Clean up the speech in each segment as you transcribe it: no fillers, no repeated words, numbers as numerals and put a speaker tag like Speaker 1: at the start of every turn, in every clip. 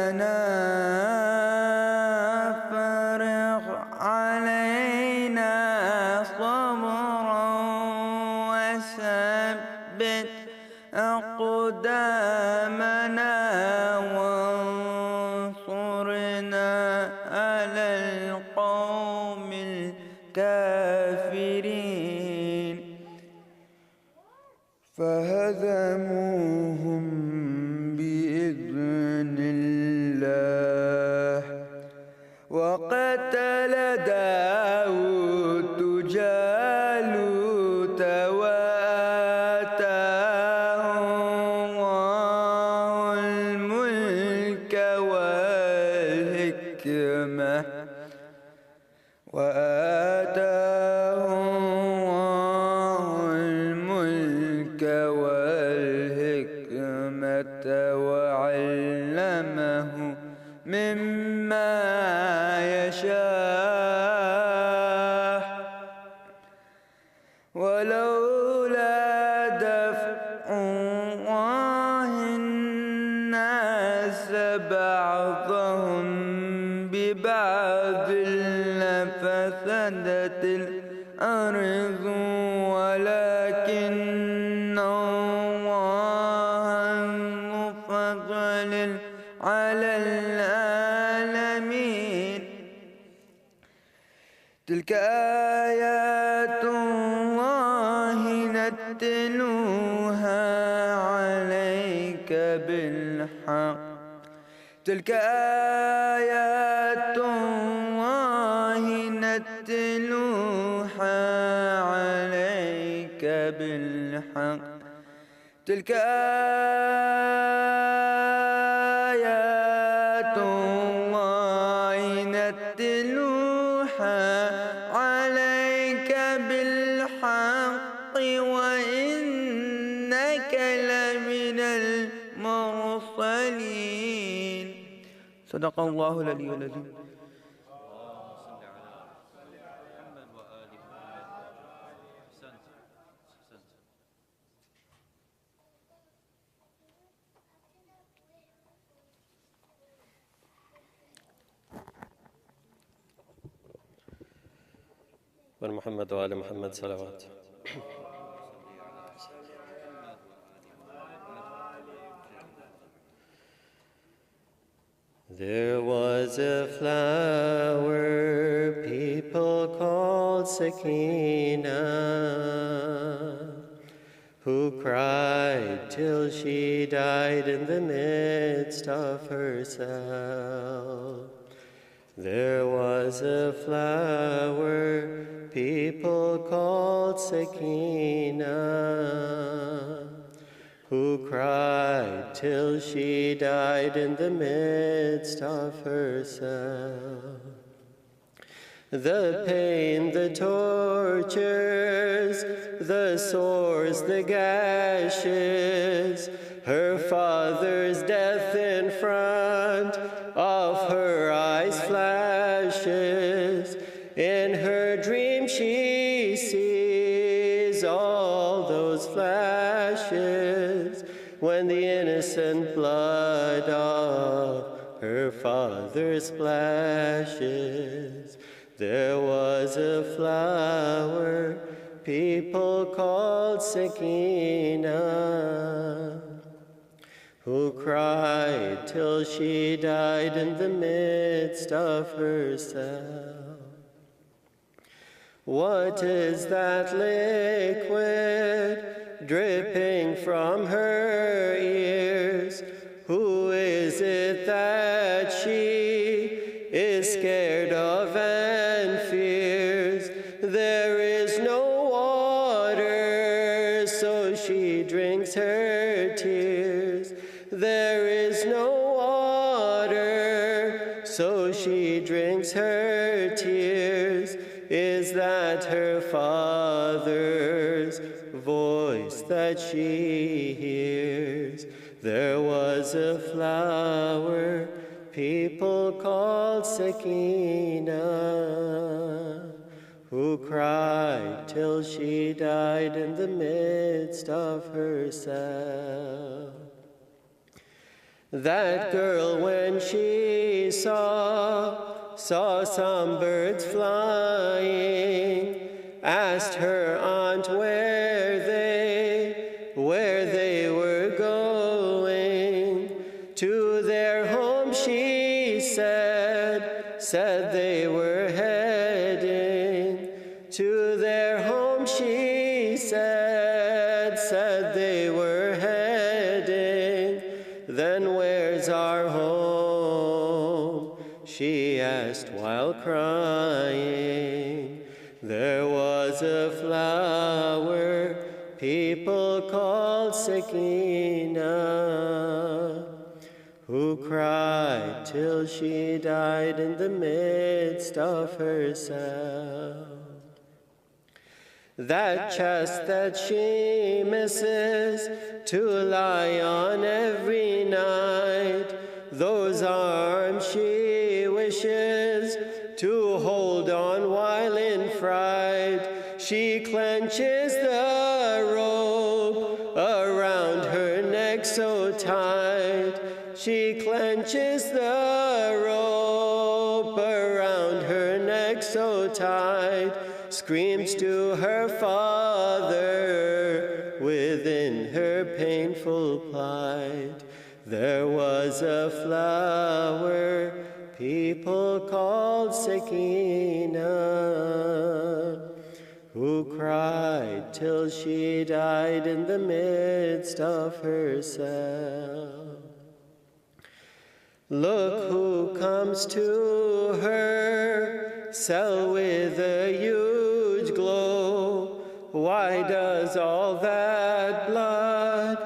Speaker 1: ربنا فرغ علينا صبرا وثبت أقدامنا وانصرنا على القوم الكافرين فهزموهم بإذن الله وقتل داود جالوت وآتاه الله الملك والحكمة وعلمه مما يشاء ولولا دفع الله الناس بعضهم ببعض لفسدت الأرض ولكن الله ذو فضل على العالمين تلك آيات الله نتلوها عليك بالحق تلك آيات الله نتلوها عليك بالحق تلك آيات الله نتلوها عليك بالحق وإنك لمن المرسلين صدق الله العلي العظيم.
Speaker 2: محمد وآل محمد صلوات. There was a flower people called Sakina, who cried till she died in the midst of herself. There was a flower people called Sakina, who cried till she died in the midst of herself. The pain, the tortures, the sores, the gashes, her father's death in front of her eyes flashes. In her dream she sees all those flashes when the innocent blood of her father splashes. There was a flower people called Sakina, who cried till she died in the midst of herself. What is that liquid dripping from her ears? Who is it that she is scared of and fears? There is no water, so she drinks her tears. There is no water, so she drinks her tears. Is that her father's voice that she hears? There was a flower people called Sakina, who cried till she died in the midst of herself. That girl, when she saw some birds flying, asked her aunt where they were going. To their home, she said they were heading. To their home, she said they were heading. Then where's our home? She asked while crying. There was a flower people called Sakina, who cried till she died in the midst of herself. That chest that she misses to lie on every night, those arms she wishes to hold on while in fright, she clenches the rope around her neck so tight. She clenches the rope around her neck so tight, screams to her father within her painful plight. There was a flower people called Sakina, who cried till she died in the midst of herself. Look who comes to her cell with a huge glow. Why does all that blood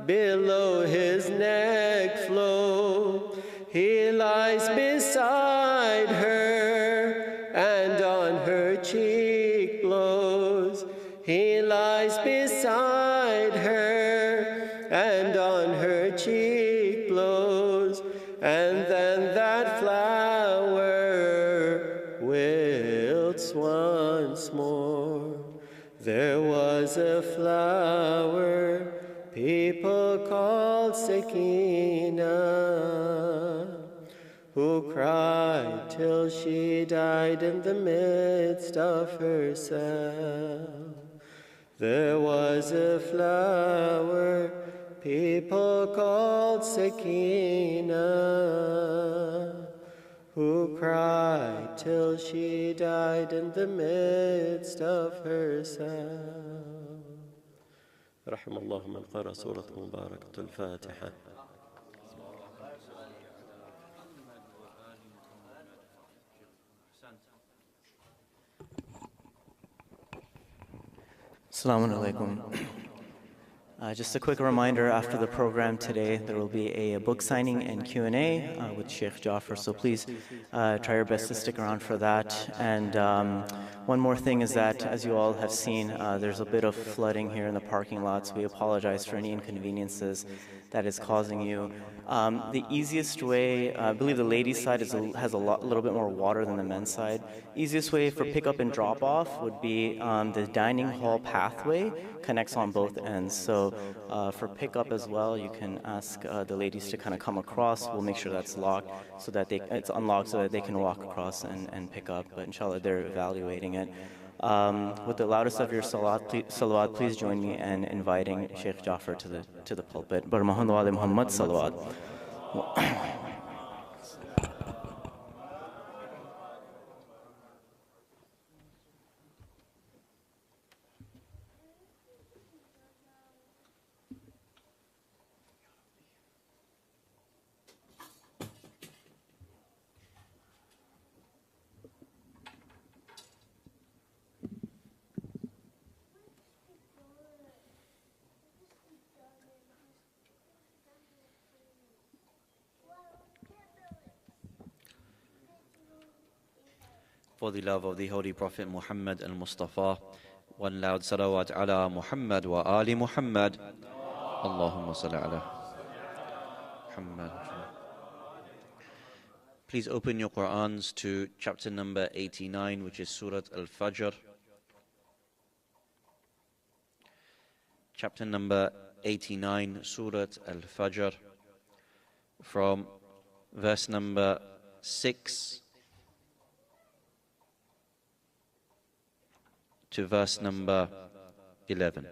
Speaker 2: below his neck flow? He lies beside her and on her cheek blows. He lies beside her and on her cheek blows. And then that flower wilts once more. There was a flower people called Sakina, who cried till she died in the midst of herself. There was a flower people called Sakina, who cried till she died in the midst of herself. رحم الله من قرأ سورة مباركة الفاتحة.
Speaker 3: Assalamu alaikum. Just a quick reminder, after the program today, there will be a book signing and Q&A with Sheikh Jaffer, so please try your best to stick around for that. And one more thing is that, as you all have seen, there's a bit of flooding here in the parking lots. We apologize for any inconveniences that is causing you. The easiest way, I believe the ladies' side has a little bit more water than the men's side. Easiest way for pickup and drop-off would be the dining hall pathway connects on both ends. So for pickup as well, you can ask the ladies to kind of come across. We'll make sure that's locked so that it's unlocked so that they can walk across and pick up. But inshallah, they're evaluating it. With the loudest of your salawat, please join me in inviting Sheikh Jaffer to the pulpit. Bar Muhammad wa ali Muhammad salawat.
Speaker 4: For the love of the Holy Prophet Muhammad al-Mustafa, one loud salawat ala Muhammad wa ali Muhammad. Allahumma salli ala Muhammad. Please open your Qur'ans to chapter number 89, which is Surah Al-Fajr. Chapter number 89, Surah Al-Fajr. from verse number 6 to verse number 11.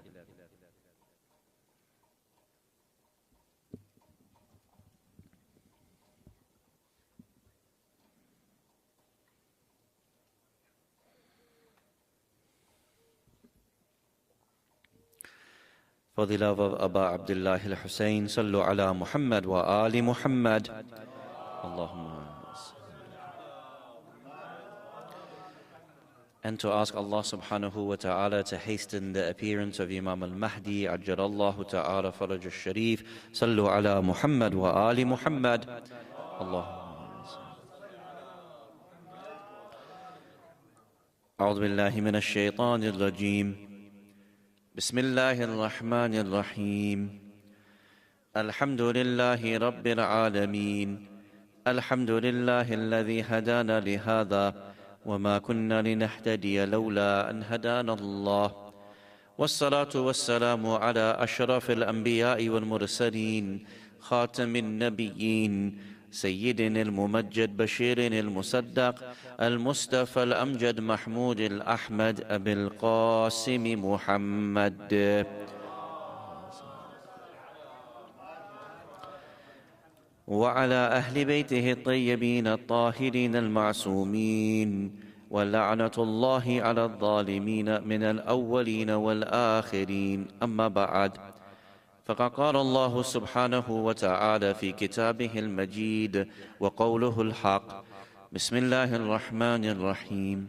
Speaker 4: For the love of Aba Abdullah al-Hussein, Sallu ala Muhammad wa Ali Muhammad. Allahumma. And to ask Allah subhanahu wa ta'ala to hasten the appearance of Imam al-Mahdi, Ajjalallahu ta'ala faraj al-Sharif. Sallu ala Muhammad wa Ali Muhammad. Allahumma. A'udhu billahi min ash-shaytanir rajim. بسم الله الرحمن الرحيم الحمد لله رب العالمين الحمد لله الذي هدانا لهذا وما كنا لنهتدي لولا أن هدانا الله والصلاة والسلام على أشرف الأنبياء والمرسلين خاتم النبيين سيدنا الممجد بشير المصدق المصطفى الأمجد محمود الأحمد أبي القاسم محمد وعلى أهل بيته الطيبين الطاهرين المعصومين ولعنة الله على الظالمين من الأولين والآخرين أما بعد فقد قال الله سبحانه وتعالى في كتابه المجيد وقوله الحق بسم الله الرحمن الرحيم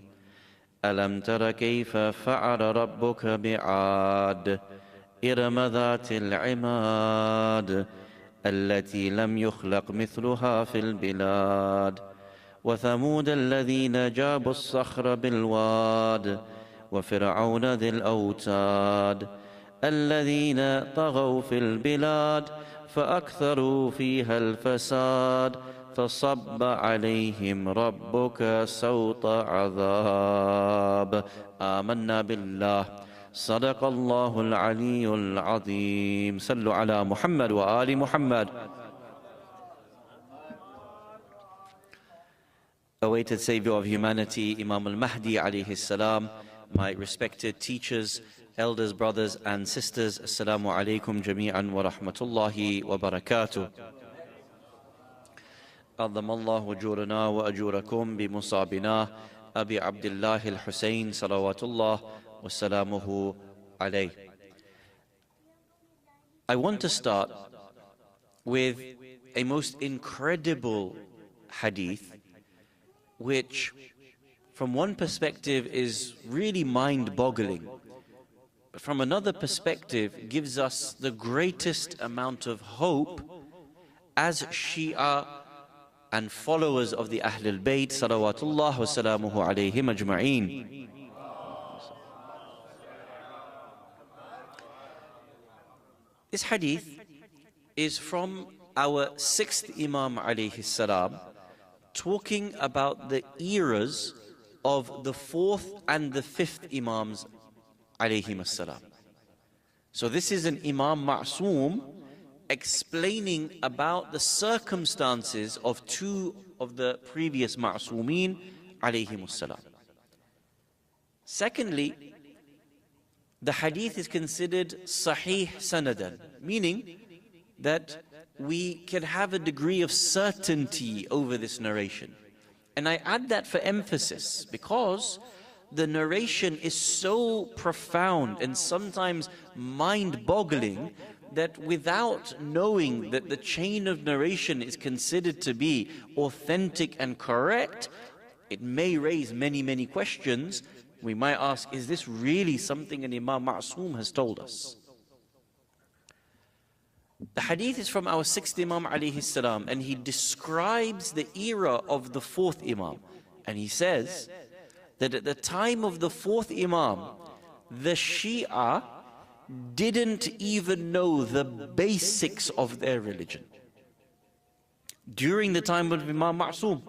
Speaker 4: ألم تر كيف فعل ربك بعاد إرم ذات العماد التي لم يخلق مثلها في البلاد وثمود الذين جابوا الصخر بالواد وفرعون ذي الأوتاد الذين طغوا في البلاد فأكثروا فيها الفساد فصب عليهم ربك سوط عذاب آمنا بالله صدق الله العلي العظيم صلوا على محمد وآل محمد. Awaited Savior of humanity, Imam al-Mahdi alayhi salam, my respected teachers, elders, brothers and sisters, Assalamu alaikum jami'an wa rahmatullahi wa barakatuh. عظم الله أجورنا وأجوركم بمصابنا أبي عبد الله الحسين صلوات الله وسلامه عليه. I want to start with a most incredible hadith, which from one perspective is really mind-boggling, but from another perspective gives us the greatest amount of hope as Shia and followers of the Ahlul Bayt salawatullah wa salamuhu alayhim ajma'een. This hadith is from our sixth Imam alayhi salam, talking about the eras of the fourth and the fifth Imams alayhim salam. So this is an Imam Ma'soom explaining about the circumstances of two of the previous Ma'soomin alayhim salam. Secondly, the hadith is considered sahih sanadan, meaning that we can have a degree of certainty over this narration. And I add that for emphasis because the narration is so profound and sometimes mind-boggling that without knowing that the chain of narration is considered to be authentic and correct, it may raise many, many questions. We might ask, is this really something an Imam Ma'soom has told us? The hadith is from our sixth Imam alayhi salam, and he describes the era of the fourth Imam. And he says that at the time of the fourth Imam, the Shia didn't even know the basics of their religion. During the time of Imam Ma'soom,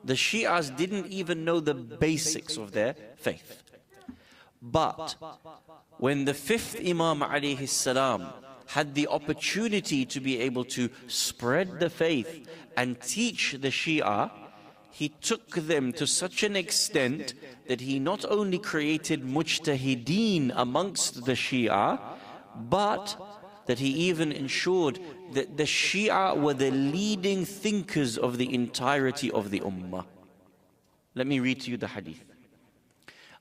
Speaker 4: the Shias didn't even know the basics of their faith. But when the fifth Imam alayhi salam had the opportunity to be able to spread the faith and teach the Shia, he took them to such an extent that he not only created mujtahideen amongst the Shia, but that he even ensured that the Shia were the leading thinkers of the entirety of the Ummah. Let me read to you the hadith.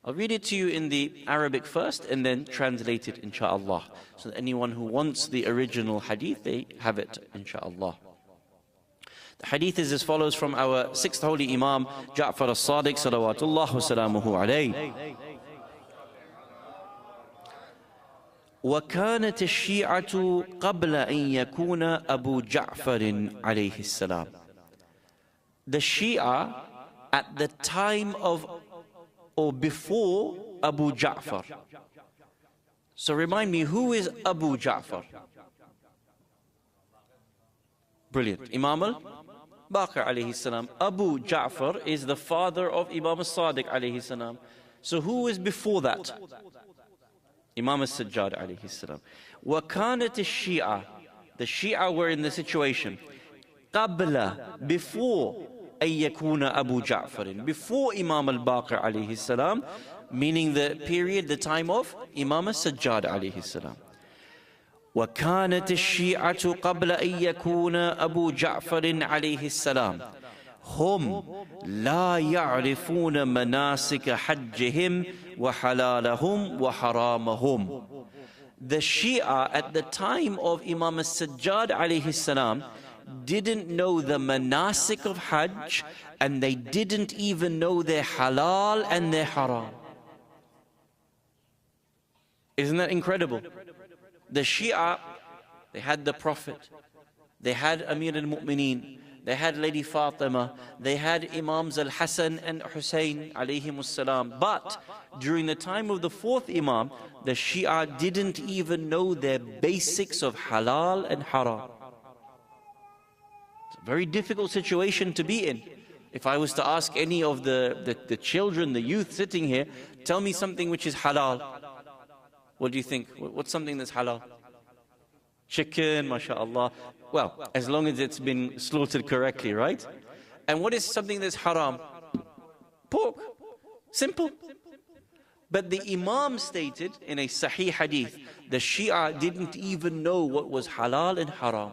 Speaker 4: I'll read it to you in the Arabic first and then translate it, insha'Allah. So that anyone who wants the original hadith, they have it, insha'Allah. The hadith is as follows from our 6th holy Imam, Jaffer Ladek, salawatullah wa salamuhu alayhi. وكانت الشيعة قبل أن يكون أبو جعفر عليه السلام. The Shia at the time of or before Abu Ja'far. So remind me, who is Abu Ja'far? Brilliant. Imam al-Baqir alayhi salam. Abu Ja'far is the father of Imam al-Sadiq alayhi salam. So who is before that? Imam al-Sajjad alayhi salam. وَكَانَتِ الشِّيعَةِ. The Shia were in the situation قَبْلَ, before أَن يَكُونَ أَبُو جَعْفَرٍ, before Imam al-Baqir alayhi salam, meaning the period, the time of Imam al-Sajjad alayhi salam. وَكَانَتِ الشِّيعَةُ قَبْلَ أَن يَكُونَ أَبُو جَعْفَرٍ عَلَيْهِ السَّلَامُ هم لا يعرفون مناسك حجهم وحلالهم وحرامهم. The Shia at the time of Imam al-Sajjad alayhi salam didn't know the manasik of Hajj, and they didn't even know their halal and their haram. Isn't that incredible? The Shia, they had the Prophet, they had Amir al-Mu'mineen, they had Lady Fatima, they had Imams al-Hasan and Hussein alayhimus salam. But during the time of the 4th Imam, the Shia didn't even know their basics of halal and haram. It's a very difficult situation to be in. If I was to ask any of the children, the youth sitting here, tell me something which is halal. What do you think? What's something that's halal? Chicken, mashallah. Well, as long as it's been slaughtered correctly, right? And what is something that's haram? Pork. Simple. But the Imam stated in a Sahih hadith, the Shia didn't even know what was halal and haram.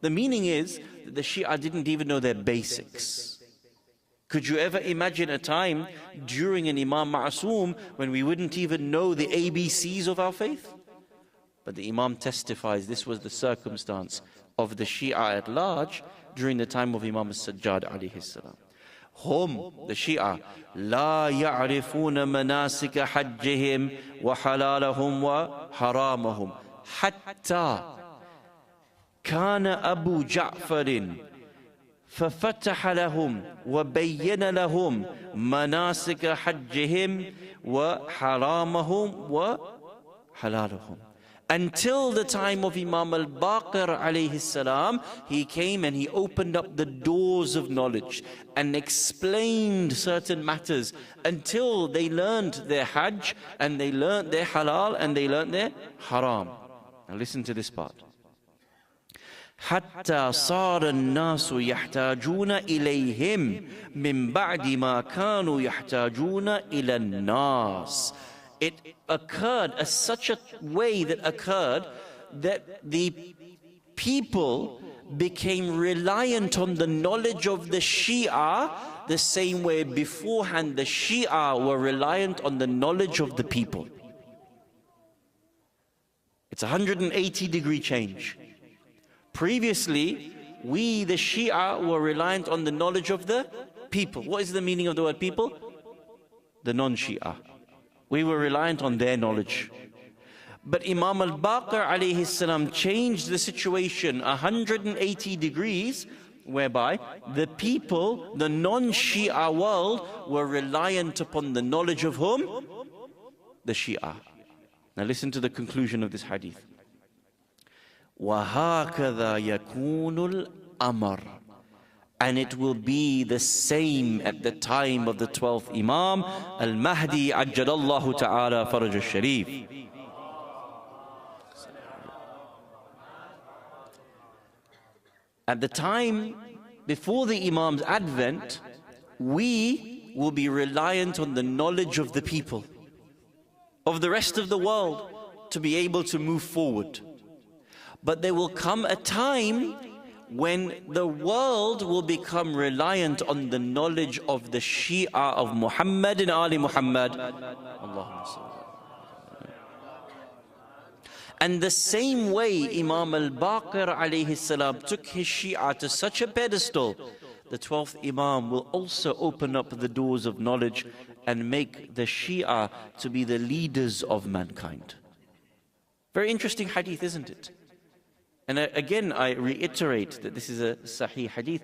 Speaker 4: The meaning is that the Shia didn't even know their basics. Could you ever imagine a time during an Imam Ma'soom when we wouldn't even know the ABCs of our faith? But the Imam testifies this was the circumstance of the Shia at large during the time of Imam al-Sajjad alayhi salam. Hum, the Shia, لا يعرفون مناسك حجهم وحلالهم وحرامهم حتى كان أبو جعفر ففتح لهم وبين لهم مناسك حجهم وحرامهم وحلالهم. Until the time of Imam al-Baqir alayhi salam, he came and he opened up the doors of knowledge and explained certain matters until they learned their Hajj and they learned their halal and they learned their haram. Now listen to this part. حتى صار الناس يحتاجون إليهم من بعد ما كانوا يحتاجون إلى الناس. It occurred as such a way that occurred that the people became reliant on the knowledge of the Shia the same way beforehand the Shia were reliant on the knowledge of the people. It's a 180-degree change. Previously, we, the Shia, were reliant on the knowledge of the people. What is the meaning of the word people? The non-Shia. We were reliant on their knowledge. But Imam al-Baqir alayhi salam changed the situation 180 degrees, whereby the people, the non-Shia world, were reliant upon the knowledge of whom? The Shia. Now listen to the conclusion of this hadith. وَهَكَذَا يَكُونُ الْأَمَرُ. And it will be the same at the time of the 12th Imam, Al-Mahdi Ajjalallahu Ta'ala Faraj al-Sharif. At the time before the Imam's advent, we will be reliant on the knowledge of the people, of the rest of the world, to be able to move forward. But there will come a time when the world will become reliant on the knowledge of the Shia of Muhammad and Ali Muhammad. Allahumma salli. And the same way Imam al-Baqir alayhi salam took his Shia to such a pedestal, the 12th Imam will also open up the doors of knowledge and make the Shia to be the leaders of mankind. Very interesting hadith, isn't it? And again, I reiterate that this is a Sahih hadith,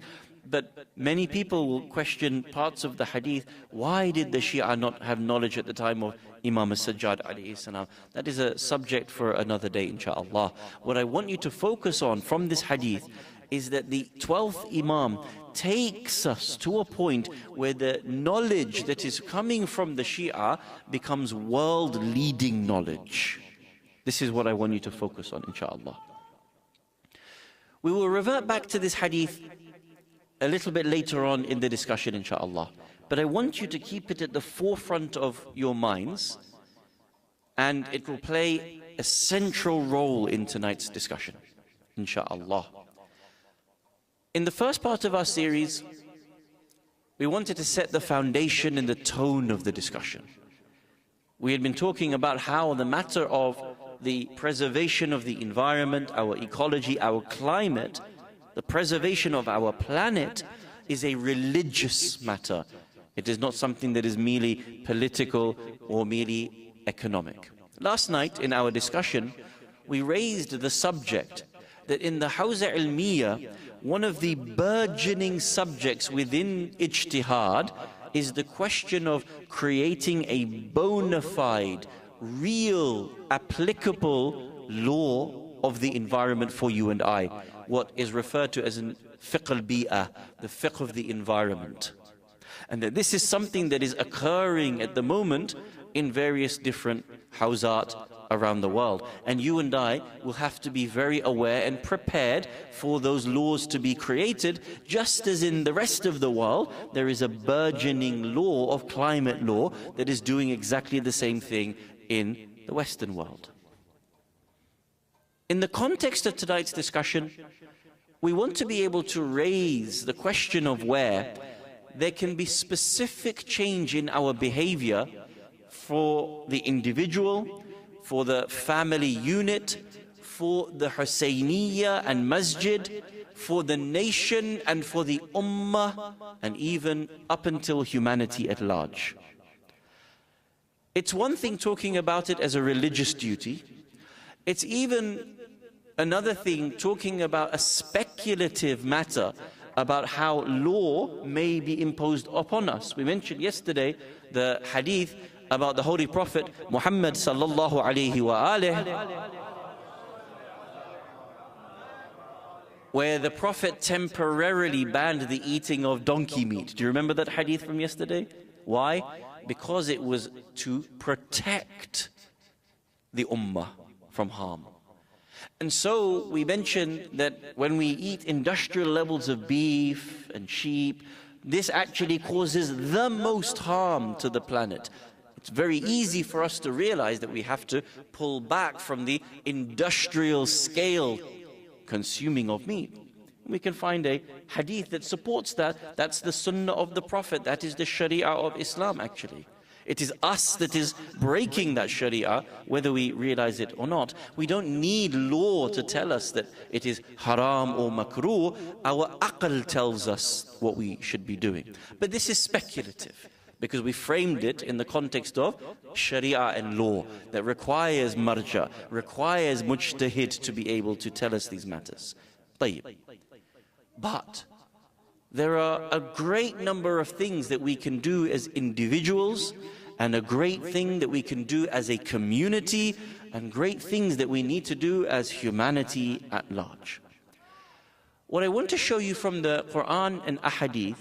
Speaker 4: but many people will question parts of the hadith. Why did the Shia not have knowledge at the time of Imam al-Sajjad alayhi salam? That is a subject for another day, inshaAllah. What I want you to focus on from this hadith is that the 12th Imam takes us to a point where the knowledge that is coming from the Shia becomes world-leading knowledge. This is what I want you to focus on, inshaAllah. We will revert back to this hadith a little bit later on in the discussion, inshaAllah. But I want you to keep it at the forefront of your minds, and it will play a central role in tonight's discussion, inshaAllah. In the first part of our series, we wanted to set the foundation and the tone of the discussion. We had been talking about how the matter of the preservation of the environment, our ecology, our climate, the preservation of our planet is a religious matter. It is not something that is merely political or merely economic. Last night in our discussion, we raised the subject that in the Hawza Ilmiya, one of the burgeoning subjects within ijtihad is the question of creating a bona fide, real, applicable law of the environment for you and I, what is referred to as an fiqh al-bi'ah, the fiqh of the environment. And that this is something that is occurring at the moment in various different hawzat around the world. And you and I will have to be very aware and prepared for those laws to be created, just as in the rest of the world there is a burgeoning law of climate law that is doing exactly the same thing in the Western world. In the context of tonight's discussion, we want to be able to raise the question of where there can be specific change in our behavior for the individual, for the family unit, for the Husayniyya and Masjid, for the nation and for the Ummah, and even up until humanity at large. It's one thing talking about it as a religious duty. It's even another thing talking about a speculative matter about how law may be imposed upon us. We mentioned yesterday the hadith about the Holy Prophet Muhammad sallallahu alayhi wa alihi, where the Prophet temporarily banned the eating of donkey meat. Do you remember that hadith from yesterday? Why? Because it was to protect the ummah from harm. And so we mentioned that when we eat industrial levels of beef and sheep, this actually causes the most harm to the planet. It's very easy for us to realize that we have to pull back from the industrial scale consuming of meat. We can find a hadith that supports that. That's the sunnah of the Prophet. That is the sharia of Islam, actually. It is us that is breaking that sharia, whether we realize it or not. We don't need law to tell us that it is haram or makruh. Our aql tells us what we should be doing. But this is speculative, because we framed it in the context of sharia and law that requires marja, requires mujtahid to be able to tell us these matters. طيب. But there are a great number of things that we can do as individuals, and a great thing that we can do as a community, and great things that we need to do as humanity at large. What I want to show you from the Quran and Ahadith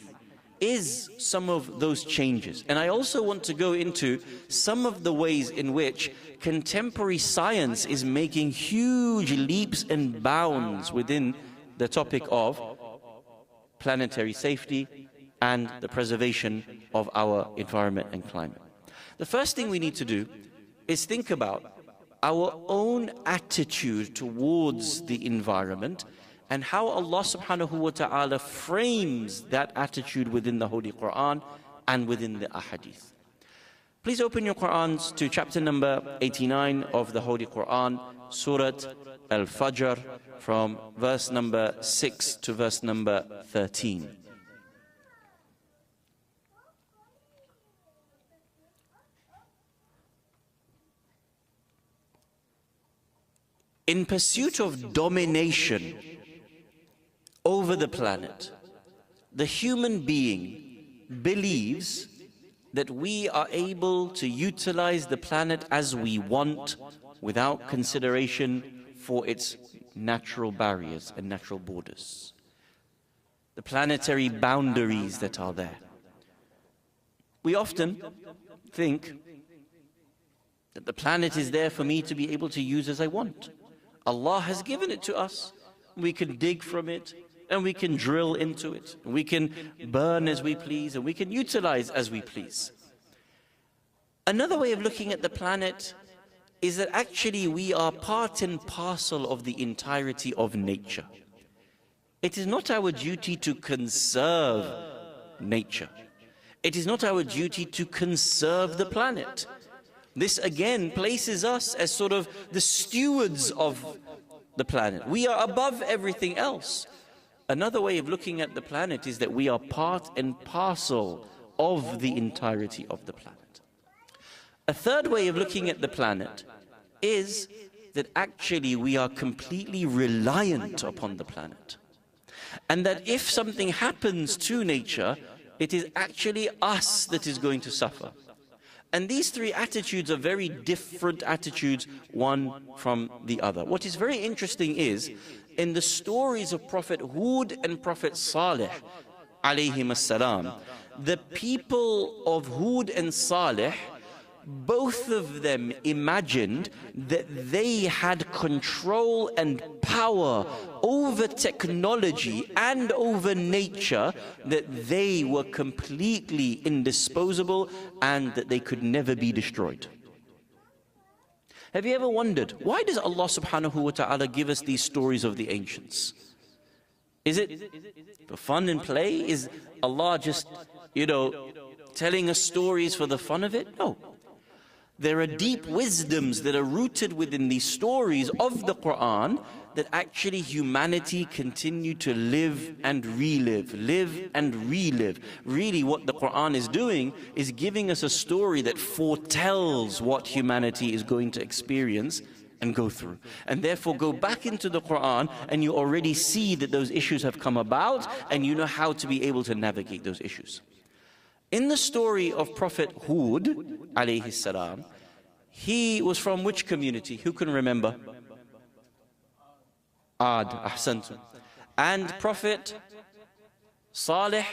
Speaker 4: is some of those changes. And I also want to go into some of the ways in which contemporary science is making huge leaps and bounds within the topic of planetary safety and the preservation of our environment and climate. The first thing we need to do is think about our own attitude towards the environment and how Allah subhanahu wa ta'ala frames that attitude within the Holy Quran and within the Ahadith. Please open your Qur'ans to chapter number 89 of the Holy Quran, Surah Al-Fajr, from verse number 6 to verse number 13. In pursuit of domination over the planet, the human being believes that we are able to utilize the planet as we want without consideration for its natural barriers and natural borders, the planetary boundaries that are there. We often think that the planet is there for me to be able to use as I want. Allah has given it to us. We can dig from it, and we can drill into it. We can burn as we please, and we can utilize as we please. Another way of looking at the planet is that actually we are part and parcel of the entirety of nature. It is not our duty to conserve nature. It is not our duty to conserve the planet. This again places us as sort of the stewards of the planet. We are above everything else. Another way of looking at the planet is that we are part and parcel of the entirety of the planet. A third way of looking at the planet is that actually we are completely reliant upon the planet. And that if something happens to nature, it is actually us that is going to suffer. And these three attitudes are very different attitudes, one from the other. What is very interesting is, in the stories of Prophet Hud and Prophet Salih, alayhim as-salam, the people of Hud and Salih, both of them imagined that they had control and power over technology and over nature, that they were completely indisposable and that they could never be destroyed. Have you ever wondered, why does Allah subhanahu wa ta'ala give us these stories of the ancients? Is it for fun and play? Is Allah just, telling us stories for the fun of it? No. There are deep wisdoms that are rooted within these stories of the Quran, that actually humanity continue to live and relive, live and relive. Really what the Quran is doing is giving us a story that foretells what humanity is going to experience and go through. And therefore go back into the Quran and you already see that those issues have come about and you know how to be able to navigate those issues. In the story of Prophet Hud, alayhi salam, he was from which community? Who can remember? Ad, ahsantum. And Prophet Salih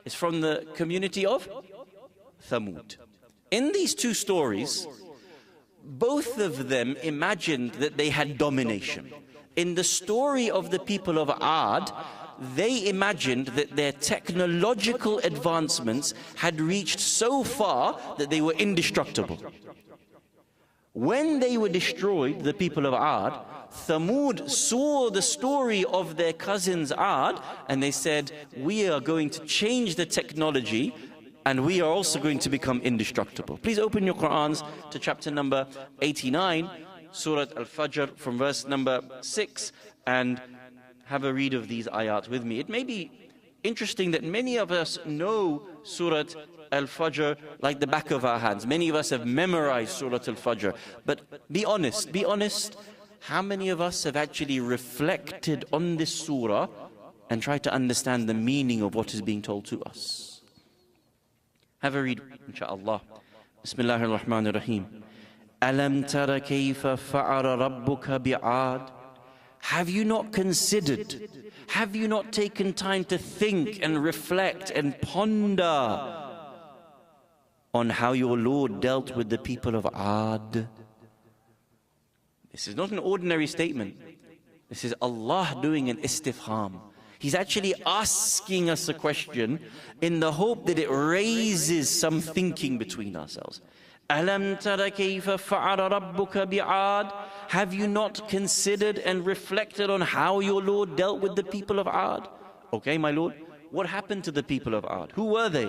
Speaker 4: is from the community of Thamud. In these two stories, both of them imagined that they had domination. In the story of the people of Ad, they imagined that their technological advancements had reached so far that they were indestructible. When they were destroyed, the people of Ad, Thamud saw the story of their cousins Ad, and they said, we are going to change the technology and we are also going to become indestructible. Please open your Qur'ans to chapter number 89, Surah Al-Fajr, from verse number 6, and have a read of these ayat with me. It may be interesting that many of us know Surah Al-Fajr like the back of our hands. Many of us have memorized Surah Al-Fajr. But be honest, how many of us have actually reflected on this surah and tried to understand the meaning of what is being told to us? Have a read, inshaAllah. Bismillahir Rahmanir Rahim. Alam tara kayfa fa'ala rabbuka bi'ad? Have you not considered? Have you not taken time to think and reflect and ponder on how your Lord dealt with the people of Ad? This is not an ordinary statement. This is Allah doing an istifham. He's actually asking us a question in the hope that it raises some thinking between ourselves. أَلَمْ تَرَ كَيْفَ فَعَلَ رَبُّكَ بِعَادٍ? Have you not considered and reflected on how your Lord dealt with the people of Ad? Okay, my Lord, what happened to the people of Ad? Who were they?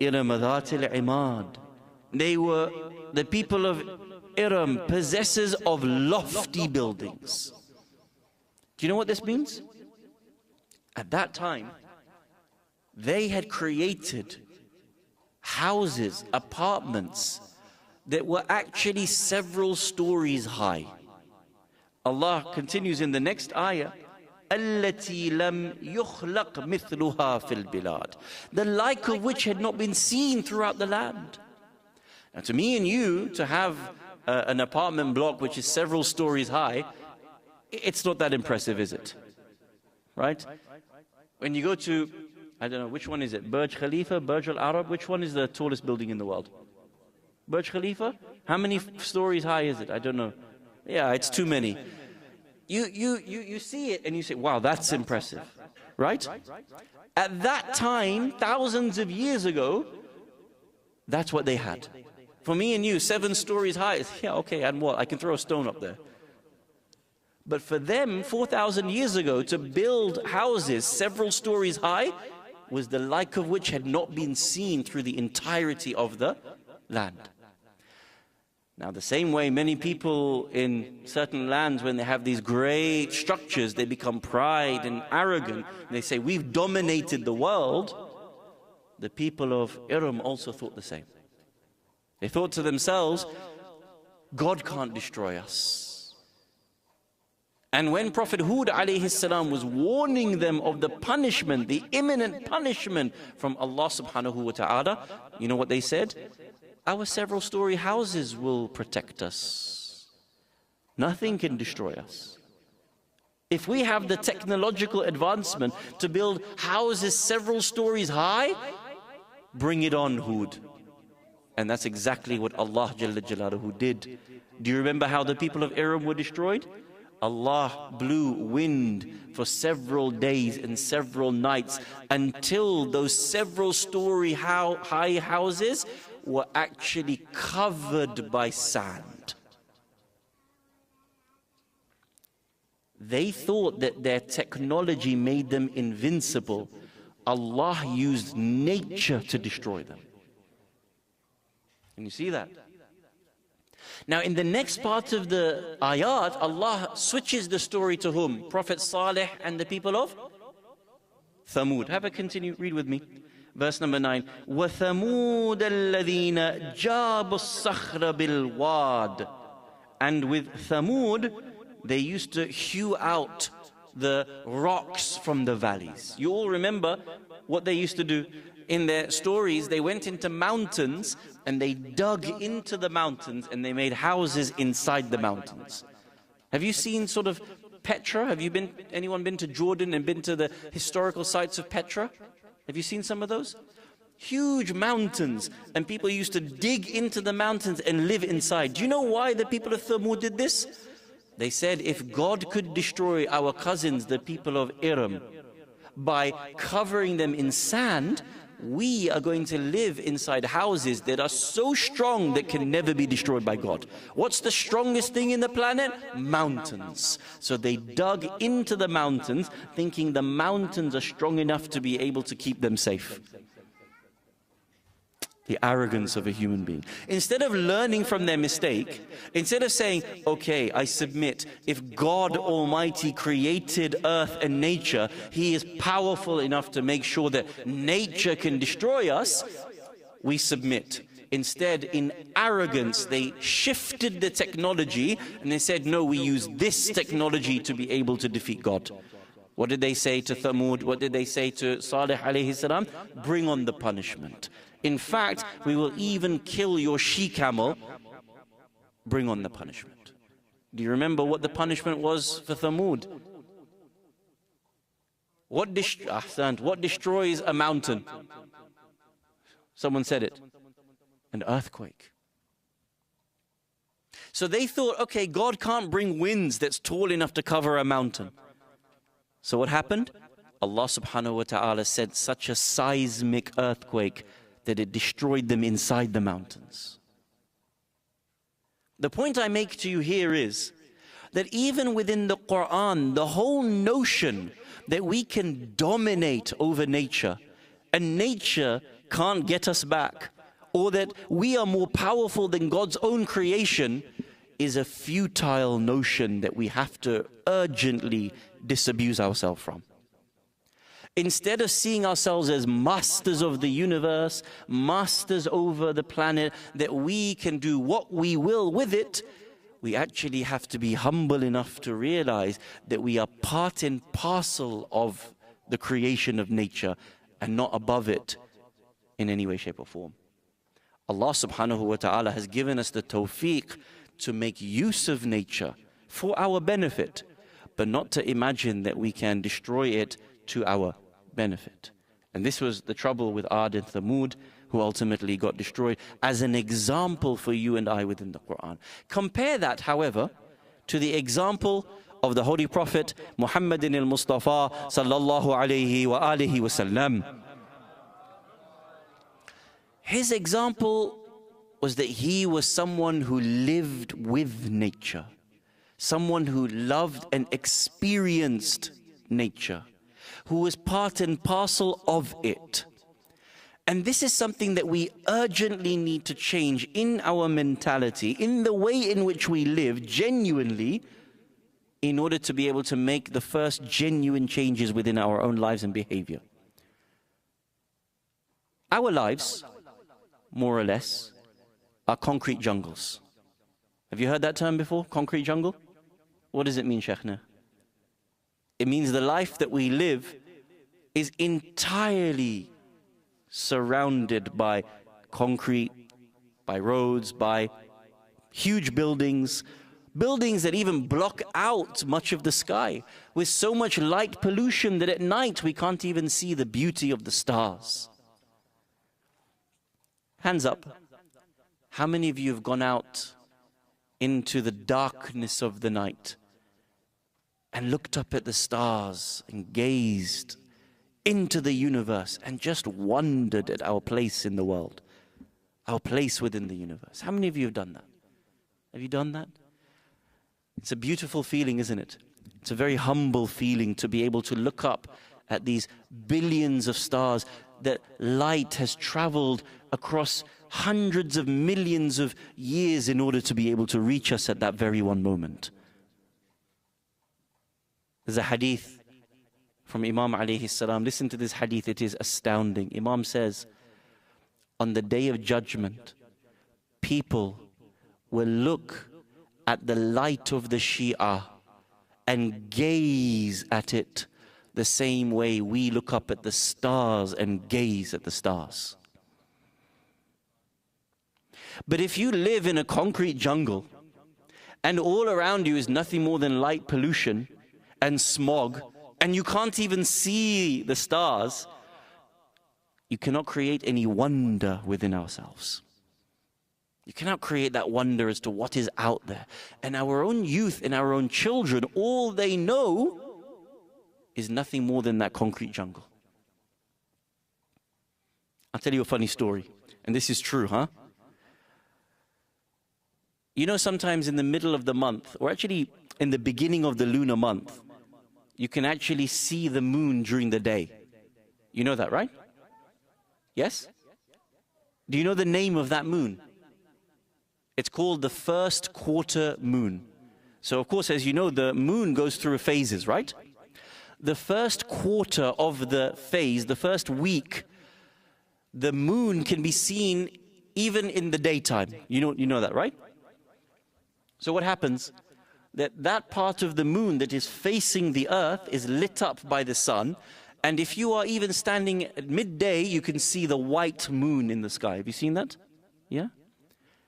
Speaker 4: إِرَمَ ذَاتِ الْعِمَادِ. They were the people of Iram, possessors of lofty buildings. Do you know what this means? At that time, they had created houses, apartments that were actually several stories high. Allah continues in the next ayah, التي لم يخلق مثلها في البلاد, the like of which had not been seen throughout the land. Now to me and you, to have an apartment block which is several stories high, it's not that impressive, is it? Right? When you go to, I don't know, which one is it? Burj Khalifa, Burj Al Arab, which one is the tallest building in the world? Burj Khalifa? How many stories high is it? I don't know. Yeah, it's too many. You see it and you say, wow, that's impressive. Right? At that time, thousands of years ago, that's what they had. For me and you, 7 stories high, yeah, okay, and what? I can throw a stone up there. But for them, 4,000 years ago, to build houses several stories high was the like of which had not been seen through the entirety of the land. Now, the same way many people in certain lands, when they have these great structures, they become pride and arrogant. They say, we've dominated the world. The people of Iram also thought the same. They thought to themselves, God can't destroy us. And when Prophet Hud alayhi salam was warning them of the punishment, the imminent punishment from Allah subhanahu wa ta'ala, you know what they said? Our several story houses will protect us. Nothing can destroy us. If we have the technological advancement to build houses several stories high, bring it on, Hud. And that's exactly what Allah Jalla Jalaluhu did. Do you remember how the people of Iram were destroyed? Allah blew wind for several days and several nights until those several story high houses were actually covered by sand. They thought that their technology made them invincible. Allah used nature to destroy them. Can you see that? Now in the next part of the ayat, Allah switches the story to whom? Prophet Saleh and the people of Thamud. Have a continue, read with me. Verse number 9. وَثَمُودَ الَّذِينَ جَابُوا الصَّخْرَ بِالْوَادِ. And with Thamud, they used to hew out the rocks from the valleys. You all remember what they used to do. In their stories, they went into mountains and they dug into the mountains and they made houses inside the mountains. Have you seen sort of Petra? Have you anyone been to Jordan and been to the historical sites of Petra? Have you seen some of those? Huge mountains, and people used to dig into the mountains and live inside. Do you know why the people of Thamud did this? They said, if God could destroy our cousins, the people of Iram, by covering them in sand, we are going to live inside houses that are so strong that can never be destroyed by God. What's the strongest thing in the planet? Mountains. So they dug into the mountains, thinking the mountains are strong enough to be able to keep them safe. The arrogance of a human being. Instead of learning from their mistake, instead of saying, okay, I submit, if God Almighty created earth and nature, He is powerful enough to make sure that nature can destroy us, we submit. Instead, in arrogance, they shifted the technology and they said, no, we use this technology to be able to defeat God. What did they say to Thamud? What did they say to Salih alayhi salam? Bring on the punishment. In fact, we will even kill your she-camel. Bring on the punishment. Do you remember what the punishment was for Thamud? What destroys a mountain? Someone said it. An earthquake. So they thought, okay, God can't bring winds that's tall enough to cover a mountain. So what happened? Allah subhanahu wa ta'ala sent such a seismic earthquake that it destroyed them inside the mountains. The point I make to you here is that even within the Quran, the whole notion that we can dominate over nature and nature can't get us back, or that we are more powerful than God's own creation, is a futile notion that we have to urgently disabuse ourselves from. Instead of seeing ourselves as masters of the universe, masters over the planet, that we can do what we will with it, we actually have to be humble enough to realize that we are part and parcel of the creation of nature and not above it in any way, shape or form. Allah subhanahu wa ta'ala has given us the tawfiq to make use of nature for our benefit, but not to imagine that we can destroy it to our benefit. And this was the trouble with Ad and Thamud, who ultimately got destroyed, as an example for you and I within the Quran. Compare that, however, to the example of the Holy Prophet Muhammadin al-Mustafa sallallahu alayhi wa alihi wa sallam. His example was that he was someone who lived with nature, someone who loved and experienced nature, who was part and parcel of it. And this is something that we urgently need to change in our mentality, in the way in which we live genuinely, in order to be able to make the first genuine changes within our own lives and behavior. Our lives, more or less, are concrete jungles. Have you heard that term before? Concrete jungle? What does it mean, Sheikhna? It means the life that we live is entirely surrounded by concrete, by roads, by huge buildings, buildings that even block out much of the sky, with so much light pollution that at night we can't even see the beauty of the stars. Hands up. How many of you have gone out into the darkness of the night and looked up at the stars and gazed into the universe and just wondered at our place in the world, our place within the universe? How many of you have done that? Have you done that? It's a beautiful feeling, isn't it? It's a very humble feeling to be able to look up at these billions of stars, that light has traveled across hundreds of millions of years in order to be able to reach us at that very one moment. There's a hadith from Imam alayhi salam. Listen to this hadith, it is astounding. Imam says, on the day of judgment, people will look at the light of the Shia and gaze at it the same way we look up at the stars and gaze at the stars. But if you live in a concrete jungle and all around you is nothing more than light pollution and smog, and you can't even see the stars, you cannot create any wonder within ourselves. You cannot create that wonder as to what is out there. And our own youth and our own children, all they know is nothing more than that concrete jungle. I'll tell you a funny story, and this is true, huh? You know, sometimes in the middle of the month, or actually in the beginning of the lunar month, you can actually see the moon during the day. You know that, right? Yes? Do you know the name of that moon? It's called the first quarter moon. So, of course, as you know, the moon goes through phases, right? The first quarter of the phase, the first week, the moon can be seen even in the daytime. You know that, right? So what happens? That part of the moon that is facing the earth is lit up by the sun. And if you are even standing at midday, you can see the white moon in the sky. Have you seen that? Yeah?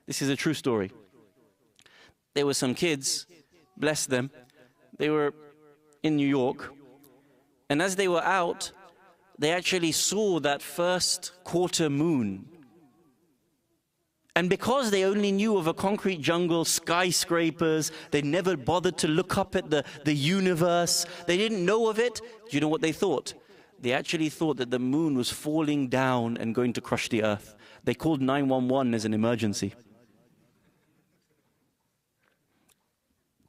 Speaker 4: This is a true story. There were some kids, bless them, they were in New York. And as they were out, they actually saw that first quarter moon.
Speaker 5: And because they only knew of a concrete jungle, skyscrapers, they never bothered to look up at the universe, they didn't know of it, do you know what they thought? They actually thought that the moon was falling down and going to crush the earth. They called 911 as an emergency.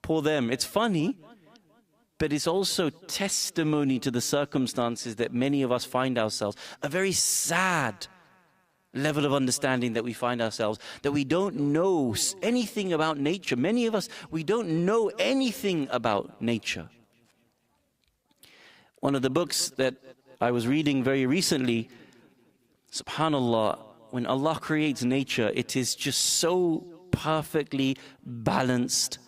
Speaker 5: Poor them. It's funny, but it's also testimony to the circumstances that many of us find ourselves. A very sad level of understanding that we find ourselves, that we don't know anything about nature. Many of us, we don't know anything about nature. One of the books that I was reading very recently, subhanallah, when Allah creates nature, it is just so perfectly balanced.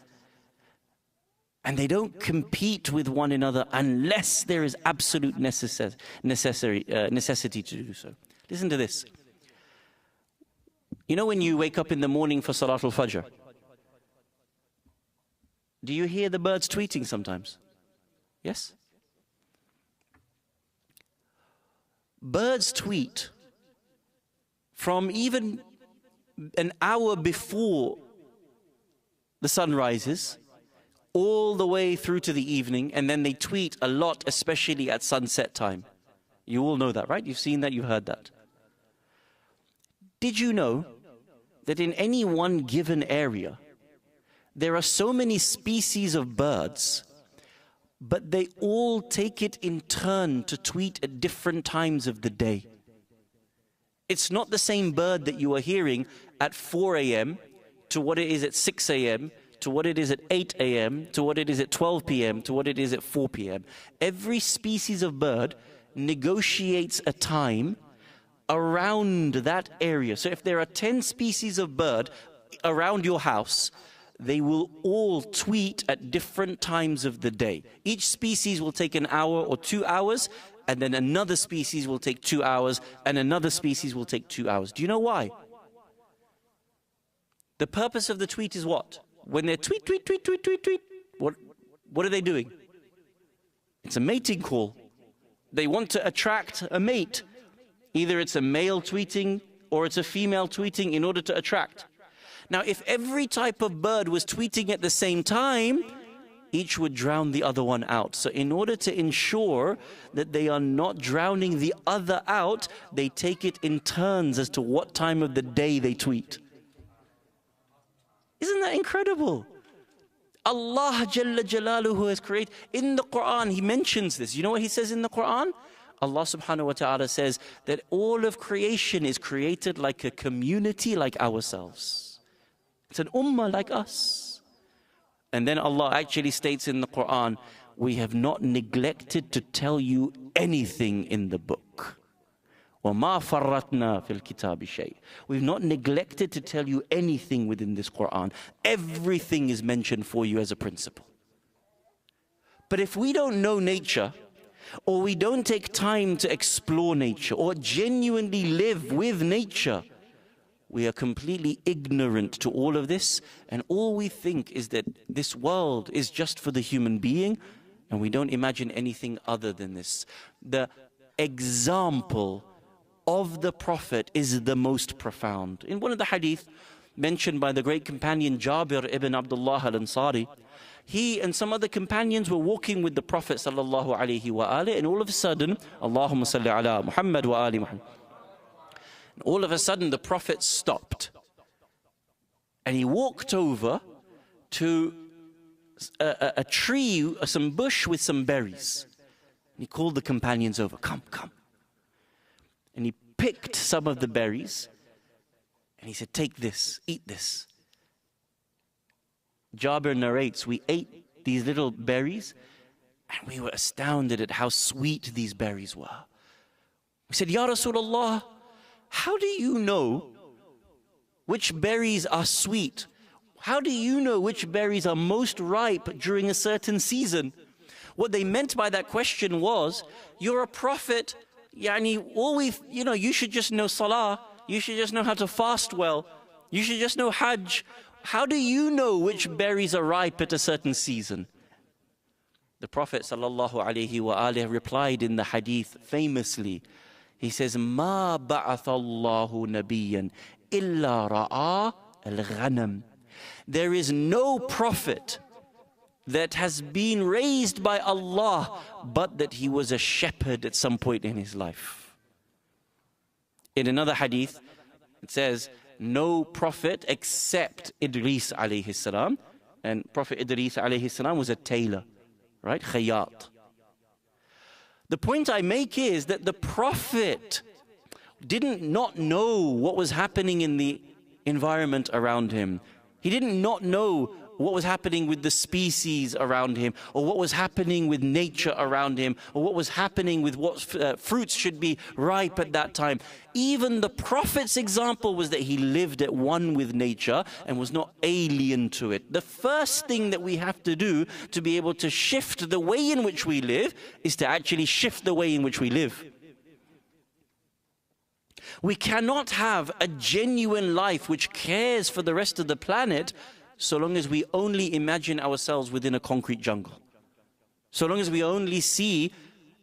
Speaker 5: And they don't compete with one another unless there is absolute necessity to do so. Listen to this. You know when you wake up in the morning for Salatul Fajr? Do you hear the birds tweeting sometimes? Yes? Birds tweet from even an hour before the sun rises all the way through to the evening, and then they tweet a lot, especially at sunset time. You all know that, right? You've seen that, you've heard that. Did you know that in any one given area, there are so many species of birds, but they all take it in turn to tweet at different times of the day? It's not the same bird that you are hearing at 4 a.m. to what it is at 6 a.m., to what it is at 8 a.m., to what it is at 12 p.m., to what it is at 4 p.m. Every species of bird negotiates a time around that area. So if there are 10 species of bird around your house, they will all tweet at different times of the day. Each species will take an hour or 2 hours, and then another species will take 2 hours, and another species will take 2 hours. Do you know why? The purpose of the tweet is what? When they tweet, what are they doing? It's a mating call. They want to attract a mate. Either it's a male tweeting or it's a female tweeting in order to attract. Now, if every type of bird was tweeting at the same time, each would drown the other one out. So in order to ensure that they are not drowning the other out, they take it in turns as to what time of the day they tweet. Isn't that incredible? Allah Jalla Jalaluhu has created, in the Quran, He mentions this. You know what He says in the Quran? Allah subhanahu wa ta'ala says that all of creation is created like a community like ourselves. It's an ummah like us. And then Allah actually states in the Quran, we have not neglected to tell you anything in the book. وَمَا فَرَّطْنَا فِي الْكِتَابِ شَيْءٍ. We've not neglected to tell you anything within this Quran. Everything is mentioned for you as a principle. But if we don't know nature, or we don't take time to explore nature, or genuinely live with nature, we are completely ignorant to all of this, and all we think is that this world is just for the human being, and we don't imagine anything other than this. The example of the Prophet is the most profound. In one of the hadith mentioned by the great companion Jabir ibn Abdullah al-Ansari, he and some other companions were walking with the Prophet sallallahu alaihi wasallam, and all of a sudden, Allahumma salli ala Muhammad wa ali Muhammad. And all of a sudden, the Prophet stopped, and he walked over to a tree, some bush with some berries. And he called the companions over, come, come. And he picked some of the berries, and he said, take this, eat this. Jabir narrates, we ate these little berries, and we were astounded at how sweet these berries were. We said, Ya Rasulullah, how do you know which berries are sweet? How do you know which berries are most ripe during a certain season? What they meant by that question was, you're a prophet, you should just know salah, you should just know how to fast well, you should just know hajj. How do you know which berries are ripe at a certain season? The Prophet ﷺ replied in the hadith famously. He says, "Ma ba'atha Allahu nabiyyan إِلَّا رَعَى الْغَنَمِ. There is no prophet that has been raised by Allah, but that he was a shepherd at some point in his life. In another hadith, it says, no prophet except Idris alayhi salam. And Prophet Idris alayhi salam was a tailor, right? Khayyat. The point I make is that the prophet didn't not know what was happening in the environment around him. He didn't not know what was happening with the species around him, or what was happening with nature around him, or what was happening with what fruits should be ripe at that time. Even the Prophet's example was that he lived at one with nature and was not alien to it. The first thing that we have to do to be able to shift the way in which we live is to actually shift the way in which we live. We cannot have a genuine life which cares for the rest of the planet so long as we only imagine ourselves within a concrete jungle. So long as we only see,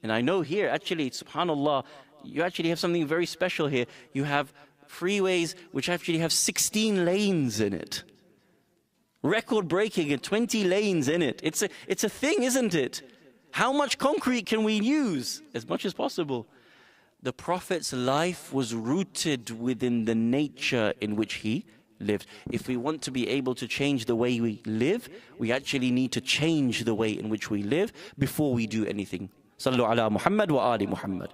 Speaker 5: and I know here, actually, subhanAllah, you actually have something very special here. You have freeways which actually have 16 lanes in it. Record breaking and 20 lanes in it. It's a thing, isn't it? How much concrete can we use? As much as possible. The Prophet's life was rooted within the nature in which he lived. If we want to be able to change the way we live, we actually need to change the way in which we live before we do anything. Sallu ala Muhammad wa ali Muhammad.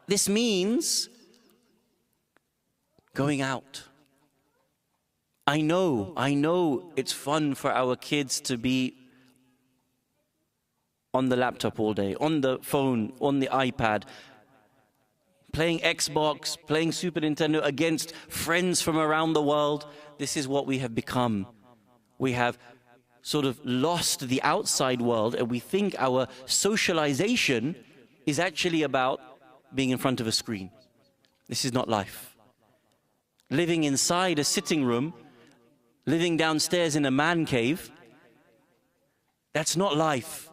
Speaker 5: This means going out. I know it's fun for our kids to be on the laptop all day, on the phone, on the iPad, playing Xbox, playing Super Nintendo against friends from around the world. This is what we have become. We have sort of lost the outside world, and we think our socialization is actually about being in front of a screen. This is not life. Living inside a sitting room, living downstairs in a man cave, that's not life.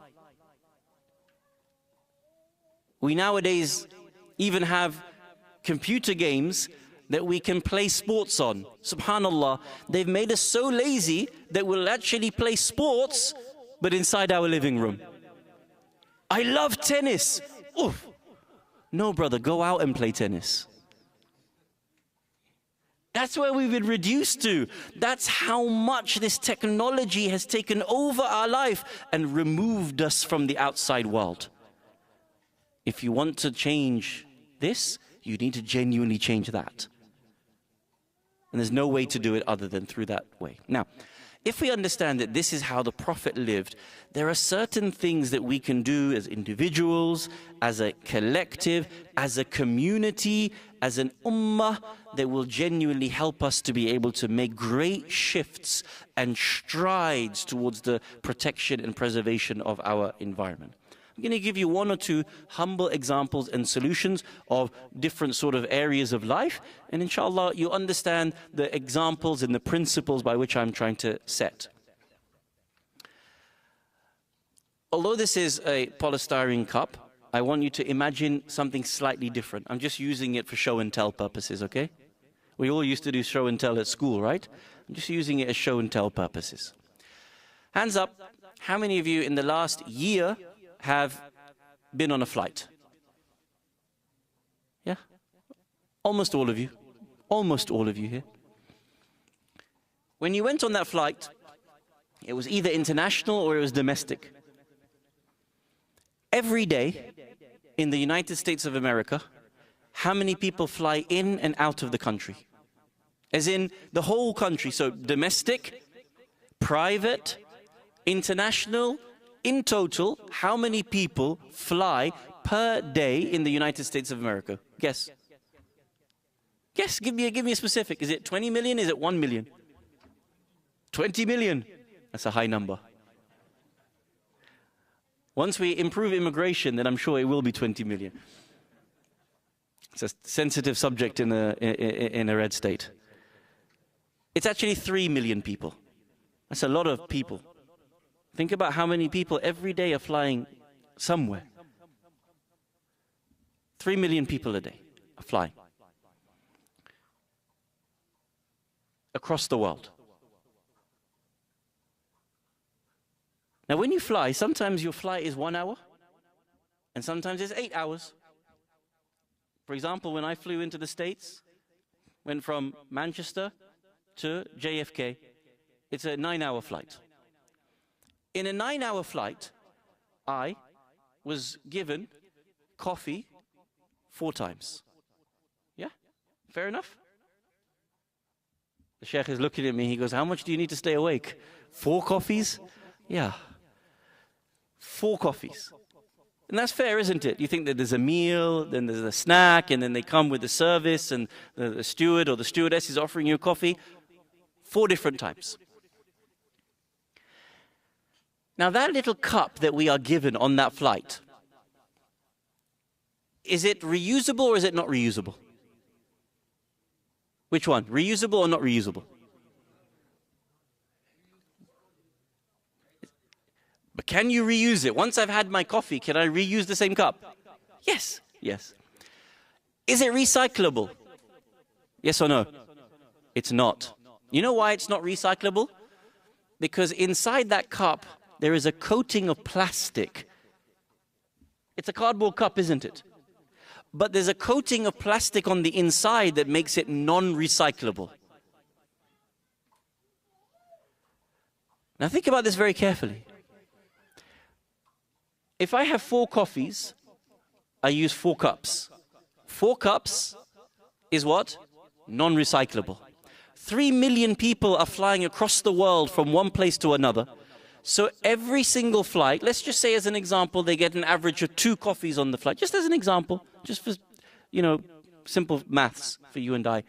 Speaker 5: We nowadays even have computer games that we can play sports on. Subhanallah, they've made us so lazy that we'll actually play sports, but inside our living room. I love tennis. Oof. No, brother, go out and play tennis. That's where we've been reduced to. That's how much this technology has taken over our life and removed us from the outside world. If you want to change this, you need to genuinely change that. And there's no way to do it other than through that way. Now, if we understand that this is how the Prophet lived, there are certain things that we can do as individuals, as a collective, as a community, as an ummah, that will genuinely help us to be able to make great shifts and strides towards the protection and preservation of our environment. I'm going to give you one or two humble examples and solutions of different sort of areas of life, and inshallah you understand the examples and the principles by which I'm trying to set. Although this is a polystyrene cup, I want you to imagine something slightly different. I'm just using it for show and tell purposes, okay? We all used to do show and tell at school, right? I'm just using it as show and tell purposes. Hands up, how many of you in the last year have been on a flight? Yeah? Almost all of you. Almost all of you here. When you went on that flight, it was either international or it was domestic. Every day in the United States of America, how many people fly in and out of the country? As in the whole country. So domestic, private, international. In total, how many people fly per day in the United States of America? Guess. Guess, give me a specific. Is it 20 million? Is it 1 million? 20 million. That's a high number. Once we improve immigration, then I'm sure it will be 20 million. It's a sensitive subject in a red state. It's actually 3 million people. That's a lot of people. Think about how many people every day are flying somewhere. 3 million people a day are flying across the world. Now, when you fly, sometimes your flight is 1 hour, and sometimes it's 8 hours. For example, when I flew into the States, went from Manchester to JFK, it's a 9-hour flight. In a 9-hour flight, I was given coffee 4 times. Yeah? Fair enough? The Sheikh is looking at me, he goes, how much do you need to stay awake? 4 coffees? Yeah. 4 coffees. And that's fair, isn't it? You think that there's a meal, then there's a snack, and then they come with the service, and the steward or the stewardess is offering you coffee 4 different times. Now, that little cup that we are given on that flight, is it reusable or is it not reusable? Which one? Reusable or not reusable? But can you reuse it? Once I've had my coffee, can I reuse the same cup? Yes, yes. Is it recyclable? Yes or no? It's not. You know why it's not recyclable? Because inside that cup, there is a coating of plastic. It's a cardboard cup, isn't it? But there's a coating of plastic on the inside that makes it non-recyclable. Now think about this very carefully. If I have 4 coffees, I use 4 cups. 4 cups is what? Non-recyclable. 3 million people are flying across the world from one place to another. So every single flight, let's just say as an example, they get an average of 2 coffees on the flight. Just as an example, just for, you know, simple maths for you and I.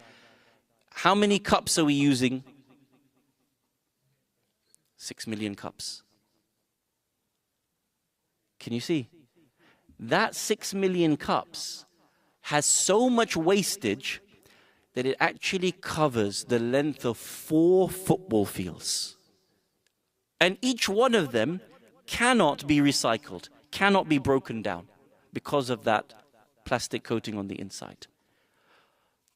Speaker 5: How many cups are we using? 6 million cups. Can you see? That 6 million cups has so much wastage that it actually covers the length of 4 football fields. And each one of them cannot be recycled, cannot be broken down because of that plastic coating on the inside.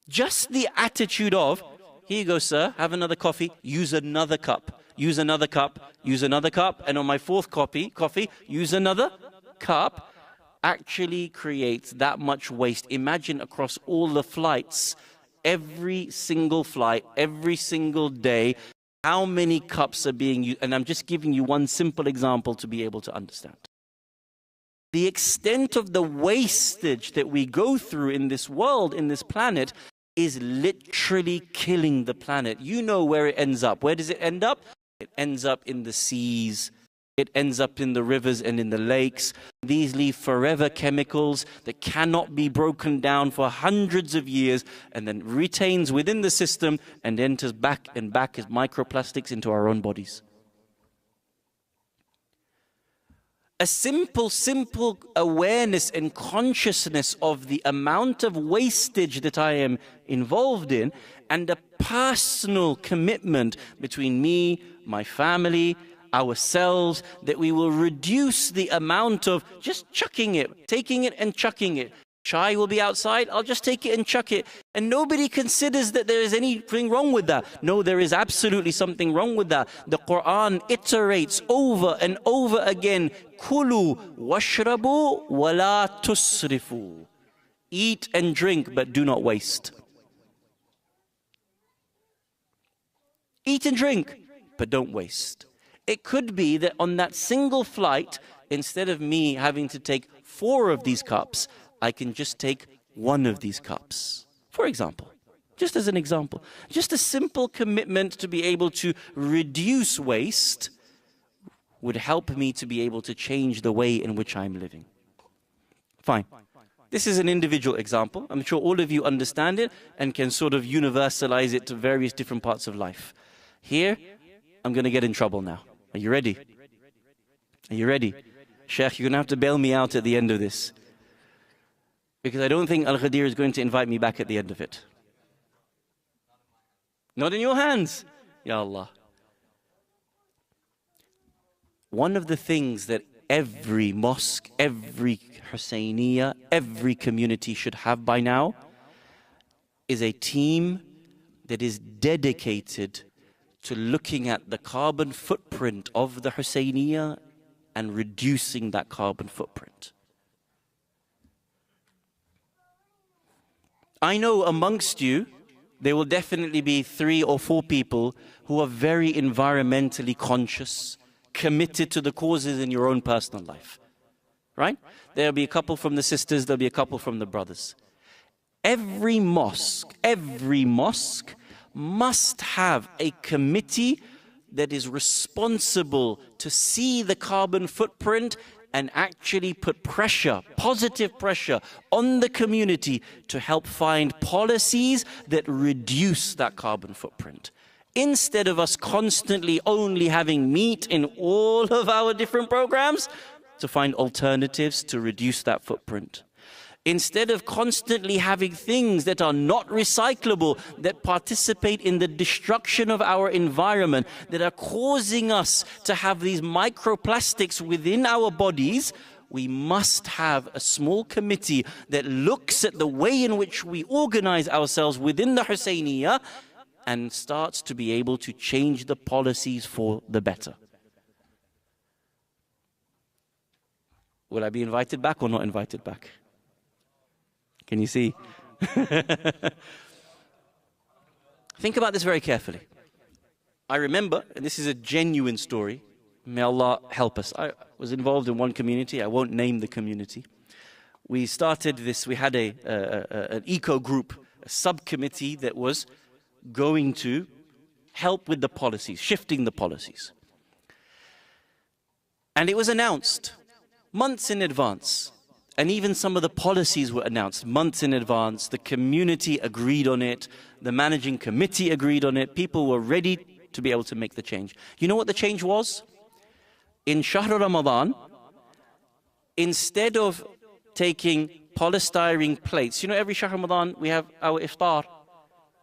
Speaker 5: Just the attitude of, here you go, sir, have another coffee, use another cup, use another cup, use another cup, and on my 4th coffee, use another cup, actually creates that much waste. Imagine across all the flights, every single flight, every single day, how many cups are being used. And I'm just giving you one simple example to be able to understand. The extent of the wastage that we go through in this world, in this planet, is literally killing the planet. You know where it ends up. Where does it end up? It ends up in the seas. It ends up in the rivers and in the lakes. These leave forever chemicals that cannot be broken down for hundreds of years and then retains within the system and enters back and back as microplastics into our own bodies. A simple awareness and consciousness of the amount of wastage that I am involved in and a personal commitment between me, my family, ourselves, that we will reduce the amount of just chucking it, taking it and chucking it. Chai will be outside, I'll just take it and chuck it. And nobody considers that there is anything wrong with that. No, there is absolutely something wrong with that. The Quran iterates over and over again, Kulu washrabu wala tusrifu. Eat and drink, but do not waste. Eat and drink, but don't waste. It could be that on that single flight, instead of me having to take 4 of these cups, I can just take 1 of these cups. For example, just as an example, just a simple commitment to be able to reduce waste would help me to be able to change the way in which I'm living. Fine. This is an individual example. I'm sure all of you understand it and can sort of universalize it to various different parts of life. Here, I'm going to get in trouble now. Are you ready? Are you ready? Sheikh, you're going to have to bail me out at the end of this. Because I don't think Al-Ghadir is going to invite me back at the end of it. Not in your hands. Ya Allah. One of the things that every mosque, every Husseiniya, every community should have by now is a team that is dedicated to looking at the carbon footprint of the Husseiniya and reducing that carbon footprint. I know amongst you, there will definitely be 3 or 4 people who are very environmentally conscious, committed to the causes in your own personal life. Right? There'll be a couple from the sisters, there'll be a couple from the brothers. Every mosque must have a committee that is responsible to see the carbon footprint and actually put pressure, positive pressure on the community to help find policies that reduce that carbon footprint. Instead of us constantly only having meat in all of our different programs, to find alternatives to reduce that footprint. Instead of constantly having things that are not recyclable, that participate in the destruction of our environment, that are causing us to have these microplastics within our bodies, we must have a small committee that looks at the way in which we organize ourselves within the Husseiniya and starts to be able to change the policies for the better. Will I be invited back or not invited back? Can you see? Think about this very carefully. I remember, and this is a genuine story, may Allah help us. I was involved in one community, I won't name the community. We started this, we had an eco group, a subcommittee that was going to help with the policies, shifting the policies. And it was announced months in advance. And even some of the policies were announced months in advance. The community agreed on it. The managing committee agreed on it. People were ready to be able to make the change. You know what the change was? In Shahr Ramadan, instead of taking polystyrene plates, you know, every Shahr Ramadan we have our iftar,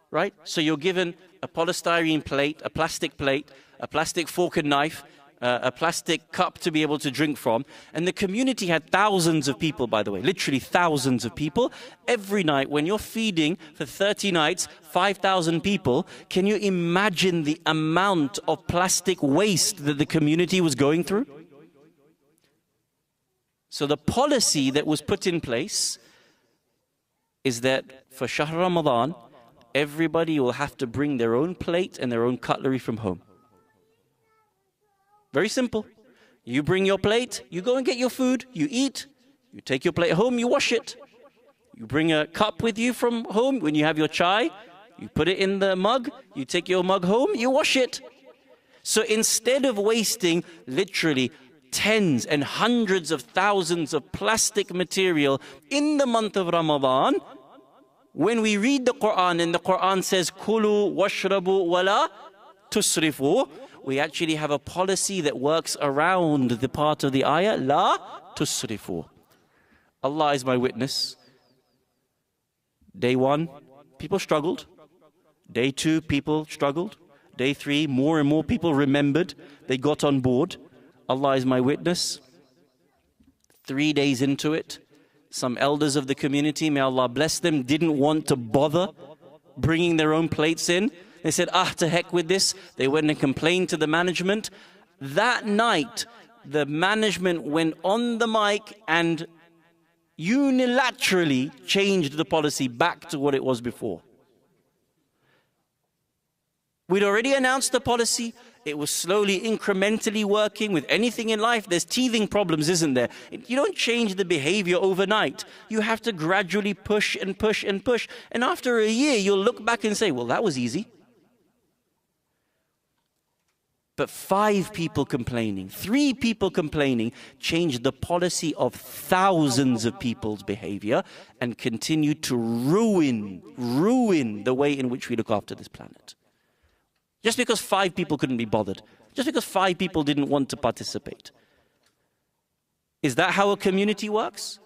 Speaker 5: right? So you're given a polystyrene plate, a plastic fork and knife, a plastic cup to be able to drink from. And the community had thousands of people, by the way, literally thousands of people. Every night, when you're feeding for 30 nights, 5,000 people, can you imagine the amount of plastic waste that the community was going through? So the policy that was put in place is that for Shahr Ramadan, everybody will have to bring their own plate and their own cutlery from home. Very simple. You bring your plate, you go and get your food, you eat, you take your plate home, you wash it. You bring a cup with you from home when you have your chai, you put it in the mug, you take your mug home, you wash it. So instead of wasting literally tens and hundreds of thousands of plastic material in the month of Ramadan, when we read the Quran and the Quran says, Kulu washrabu wala tusrifu, we actually have a policy that works around the part of the ayah, La tusrifu. Allah is my witness. Day 1, people struggled. Day 2, people struggled. Day 3, more and more people remembered. They got on board. Allah is my witness. 3 days into it, some elders of the community, may Allah bless them, didn't want to bother bringing their own plates in. They said, to heck with this. They went and complained to the management. That night, the management went on the mic and unilaterally changed the policy back to what it was before. We'd already announced the policy. It was slowly, incrementally working. With anything in life, there's teething problems, isn't there? You don't change the behavior overnight. You have to gradually push and push and push. And after a year, you'll look back and say, well, that was easy. But 5 people complaining, 3 people complaining changed the policy of thousands of people's behavior and continued to ruin the way in which we look after this planet. Just because 5 people couldn't be bothered, just because 5 people didn't want to participate. Is that how a community works?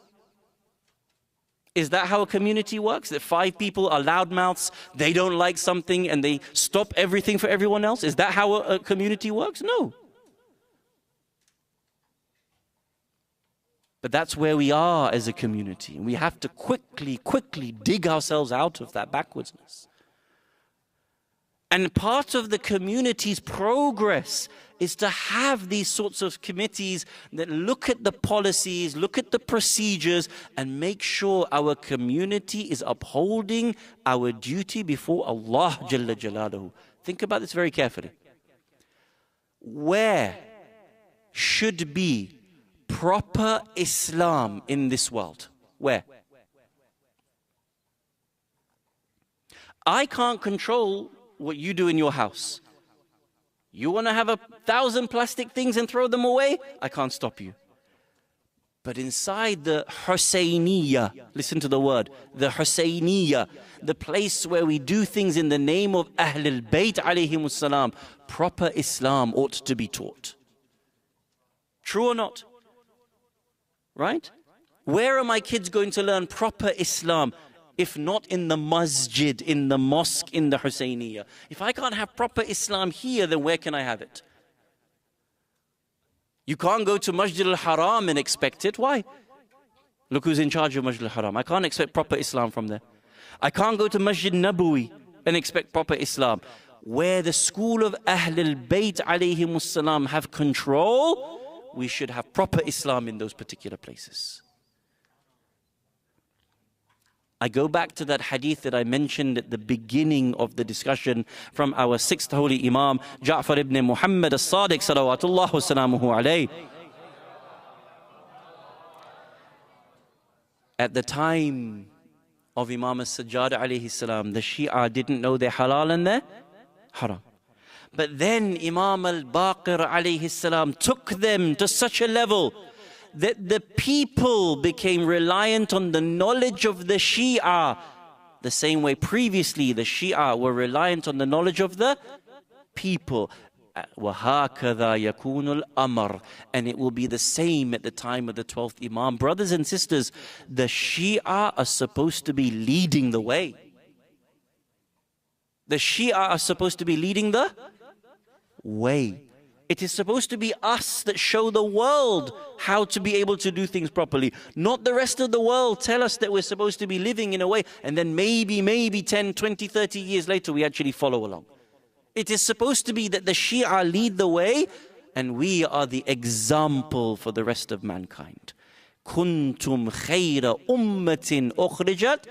Speaker 5: Is that how a community works? That 5 people are loudmouths, they don't like something and they stop everything for everyone else? Is that how a community works? No. But that's where we are as a community. And we have to quickly dig ourselves out of that backwardsness. And part of the community's progress is to have these sorts of committees that look at the policies, look at the procedures, and make sure our community is upholding our duty before Allah Jalla Jalaluhu. Think about this very carefully. Where should be proper Islam in this world? Where? I can't control what you do in your house. You want to have 1,000 plastic things and throw them away? I can't stop you. But inside the Husayniyya, listen to the word, the Husayniyya, the place where we do things in the name of Ahlul Bayt alayhimus salam, proper Islam ought to be taught. True or not? Right? Where are my kids going to learn proper Islam? If not in the masjid, in the mosque, in the Husayniyya. If I can't have proper Islam here, then where can I have it? You can't go to Masjid al-Haram and expect it. Why? Look who's in charge of Masjid al-Haram. I can't expect proper Islam from there. I can't go to Masjid Nabawi and expect proper Islam. Where the school of Ahlul Bayt alayhimus salam have control, we should have proper Islam in those particular places. I go back to that hadith that I mentioned at the beginning of the discussion from our sixth holy Imam, Ja'far ibn Muhammad as-Sadiq, salawatullah wa salamuhu alayh. At the time of Imam as-Sajjad alayhi salam, the Shia didn't know their halal and their haram. But then Imam al-Baqir alayhi salam took them to such a level that the people became reliant on the knowledge of the Shia, the same way previously the Shia were reliant on the knowledge of the people. وَهَكَذَا يَكُونُ الْأَمْرُ. And it will be the same at the time of the 12th Imam. Brothers and sisters, the Shia are supposed to be leading the way. The Shia are supposed to be leading the way. It is supposed to be us that show the world how to be able to do things properly. Not the rest of the world tell us that we're supposed to be living in a way, and then maybe 10, 20, 30 years later we actually follow along. It is supposed to be that the Shia lead the way, and we are the example for the rest of mankind. Kuntum khayra ummatin ukhrijat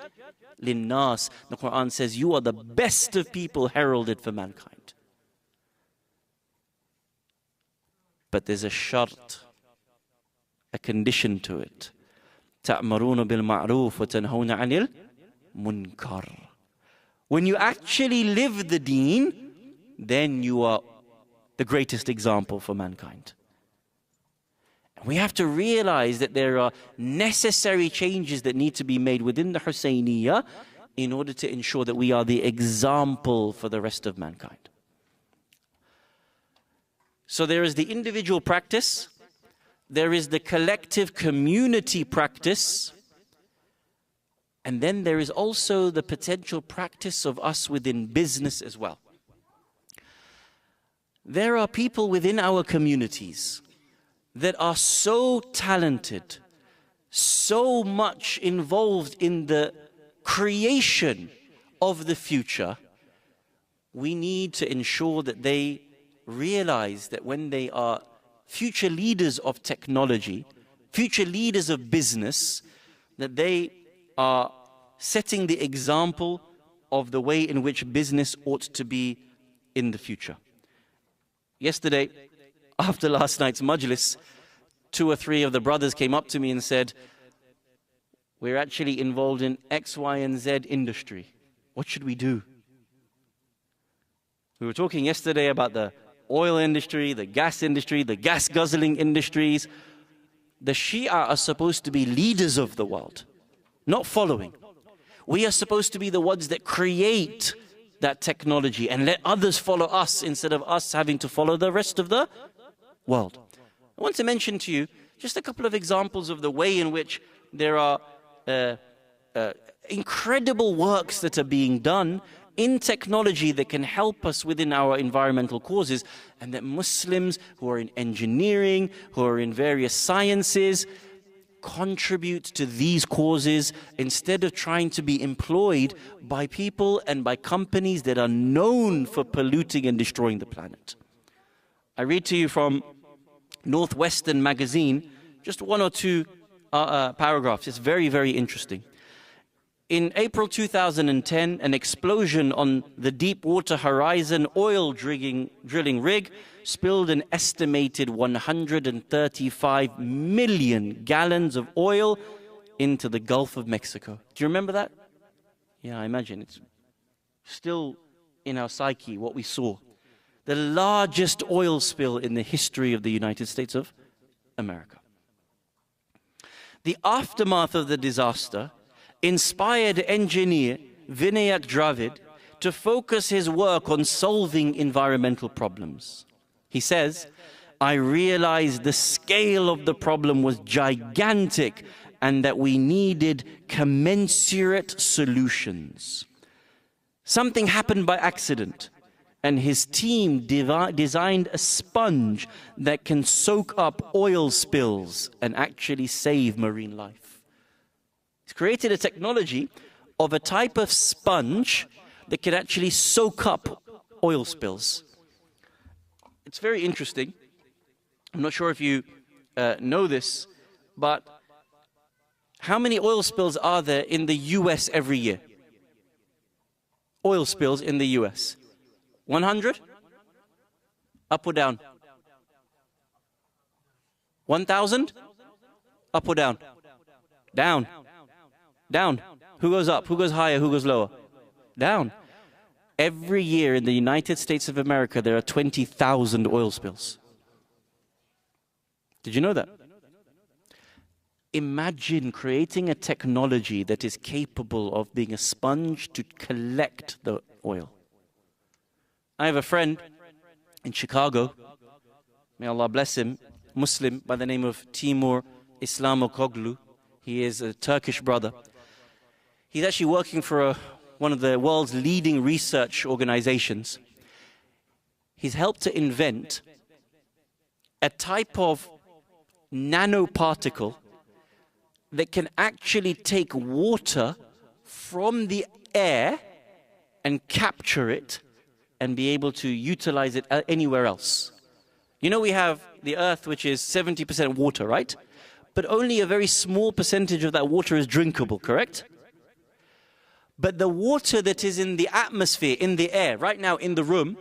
Speaker 5: linnas. The Quran says you are the best of people heralded for mankind. But there's a shart, a condition to it. تَأْمَرُونَ بِالْمَعْرُوفِ وَتَنْهَوْنَ عَنِ الْمُنْكَرِ. When you actually live the deen, then you are the greatest example for mankind. We have to realize that there are necessary changes that need to be made within the Husayniyya in order to ensure that we are the example for the rest of mankind. So there is the individual practice, there is the collective community practice, and then there is also the potential practice of us within business as well. There are people within our communities that are so talented, so much involved in the creation of the future. We need to ensure that they realize that when they are future leaders of technology, future leaders of business, that they are setting the example of the way in which business ought to be in the future. Yesterday, after last night's majlis, 2 or 3 of the brothers came up to me and said, we're actually involved in X, Y, and Z industry. What should we do? We were talking yesterday about the oil industry, the gas guzzling industries. The Shia are supposed to be leaders of the world, not following. We are supposed to be the ones that create that technology and let others follow us instead of us having to follow the rest of the world. I want to mention to you just a couple of examples of the way in which there are incredible works that are being done in technology that can help us within our environmental causes, and that Muslims who are in engineering, who are in various sciences, contribute to these causes instead of trying to be employed by people and by companies that are known for polluting and destroying the planet. I read to you from Northwestern magazine, just one or two paragraphs. It's very, very interesting. In April 2010, an explosion on the Deepwater Horizon oil drilling rig spilled an estimated 135 million gallons of oil into the Gulf of Mexico. Do you remember that? Yeah, I imagine it's still in our psyche what we saw. The largest oil spill in the history of the United States of America. The aftermath of the disaster inspired engineer Vinayak Dravid to focus his work on solving environmental problems. He says, I realized the scale of the problem was gigantic and that we needed commensurate solutions. Something happened by accident, and his team designed a sponge that can soak up oil spills and actually save marine life. He's created a technology of a type of sponge that can actually soak up oil spills. It's very interesting. I'm not sure if you know this, but how many oil spills are there in the US every year? Oil spills in the US. 100? Up or down? 1,000? Up or down? Down. Down. Who goes up? Who goes higher? Who goes lower? Down. Every year in the United States of America, there are 20,000 oil spills. Did you know that? Imagine creating a technology that is capable of being a sponge to collect the oil. I have a friend in Chicago, may Allah bless him, Muslim by the name of Timur Islamokoglu. He is a Turkish brother. He's actually working for one of the world's leading research organizations. He's helped to invent a type of nanoparticle that can actually take water from the air and capture it and be able to utilize it anywhere else. You know, we have the earth, which is 70% water, right? But only a very small percentage of that water is drinkable, correct? But the water that is in the atmosphere, in the air, right now in the room,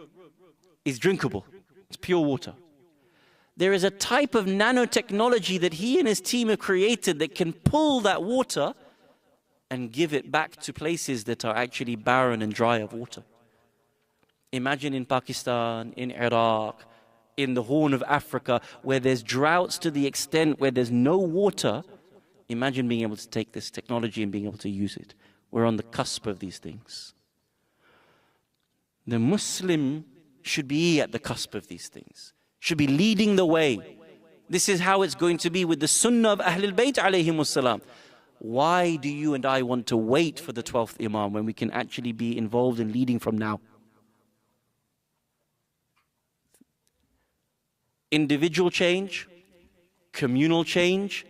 Speaker 5: is drinkable. It's pure water. There is a type of nanotechnology that he and his team have created that can pull that water and give it back to places that are actually barren and dry of water. Imagine in Pakistan, in Iraq, in the Horn of Africa, where there's droughts to the extent where there's no water. Imagine being able to take this technology and being able to use it. We're on the cusp of these things. The Muslim should be at the cusp of these things, should be leading the way. This is how it's going to be with the Sunnah of Ahlul Bayt alayhimus salam. Why do you and I want to wait for the 12th Imam when we can actually be involved in leading from now? Individual change, communal change,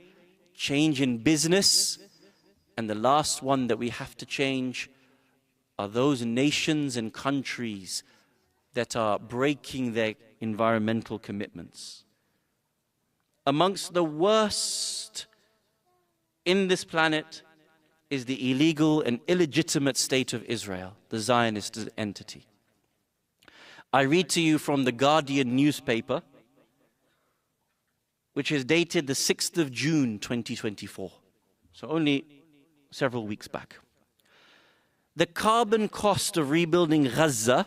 Speaker 5: change in business, and the last one that we have to change are those nations and countries that are breaking their environmental commitments. Amongst the worst in this planet is the illegal and illegitimate state of Israel, the Zionist entity. I read to you from the Guardian newspaper, which is dated the 6th of June 2024, so only several weeks back. The carbon cost of rebuilding Gaza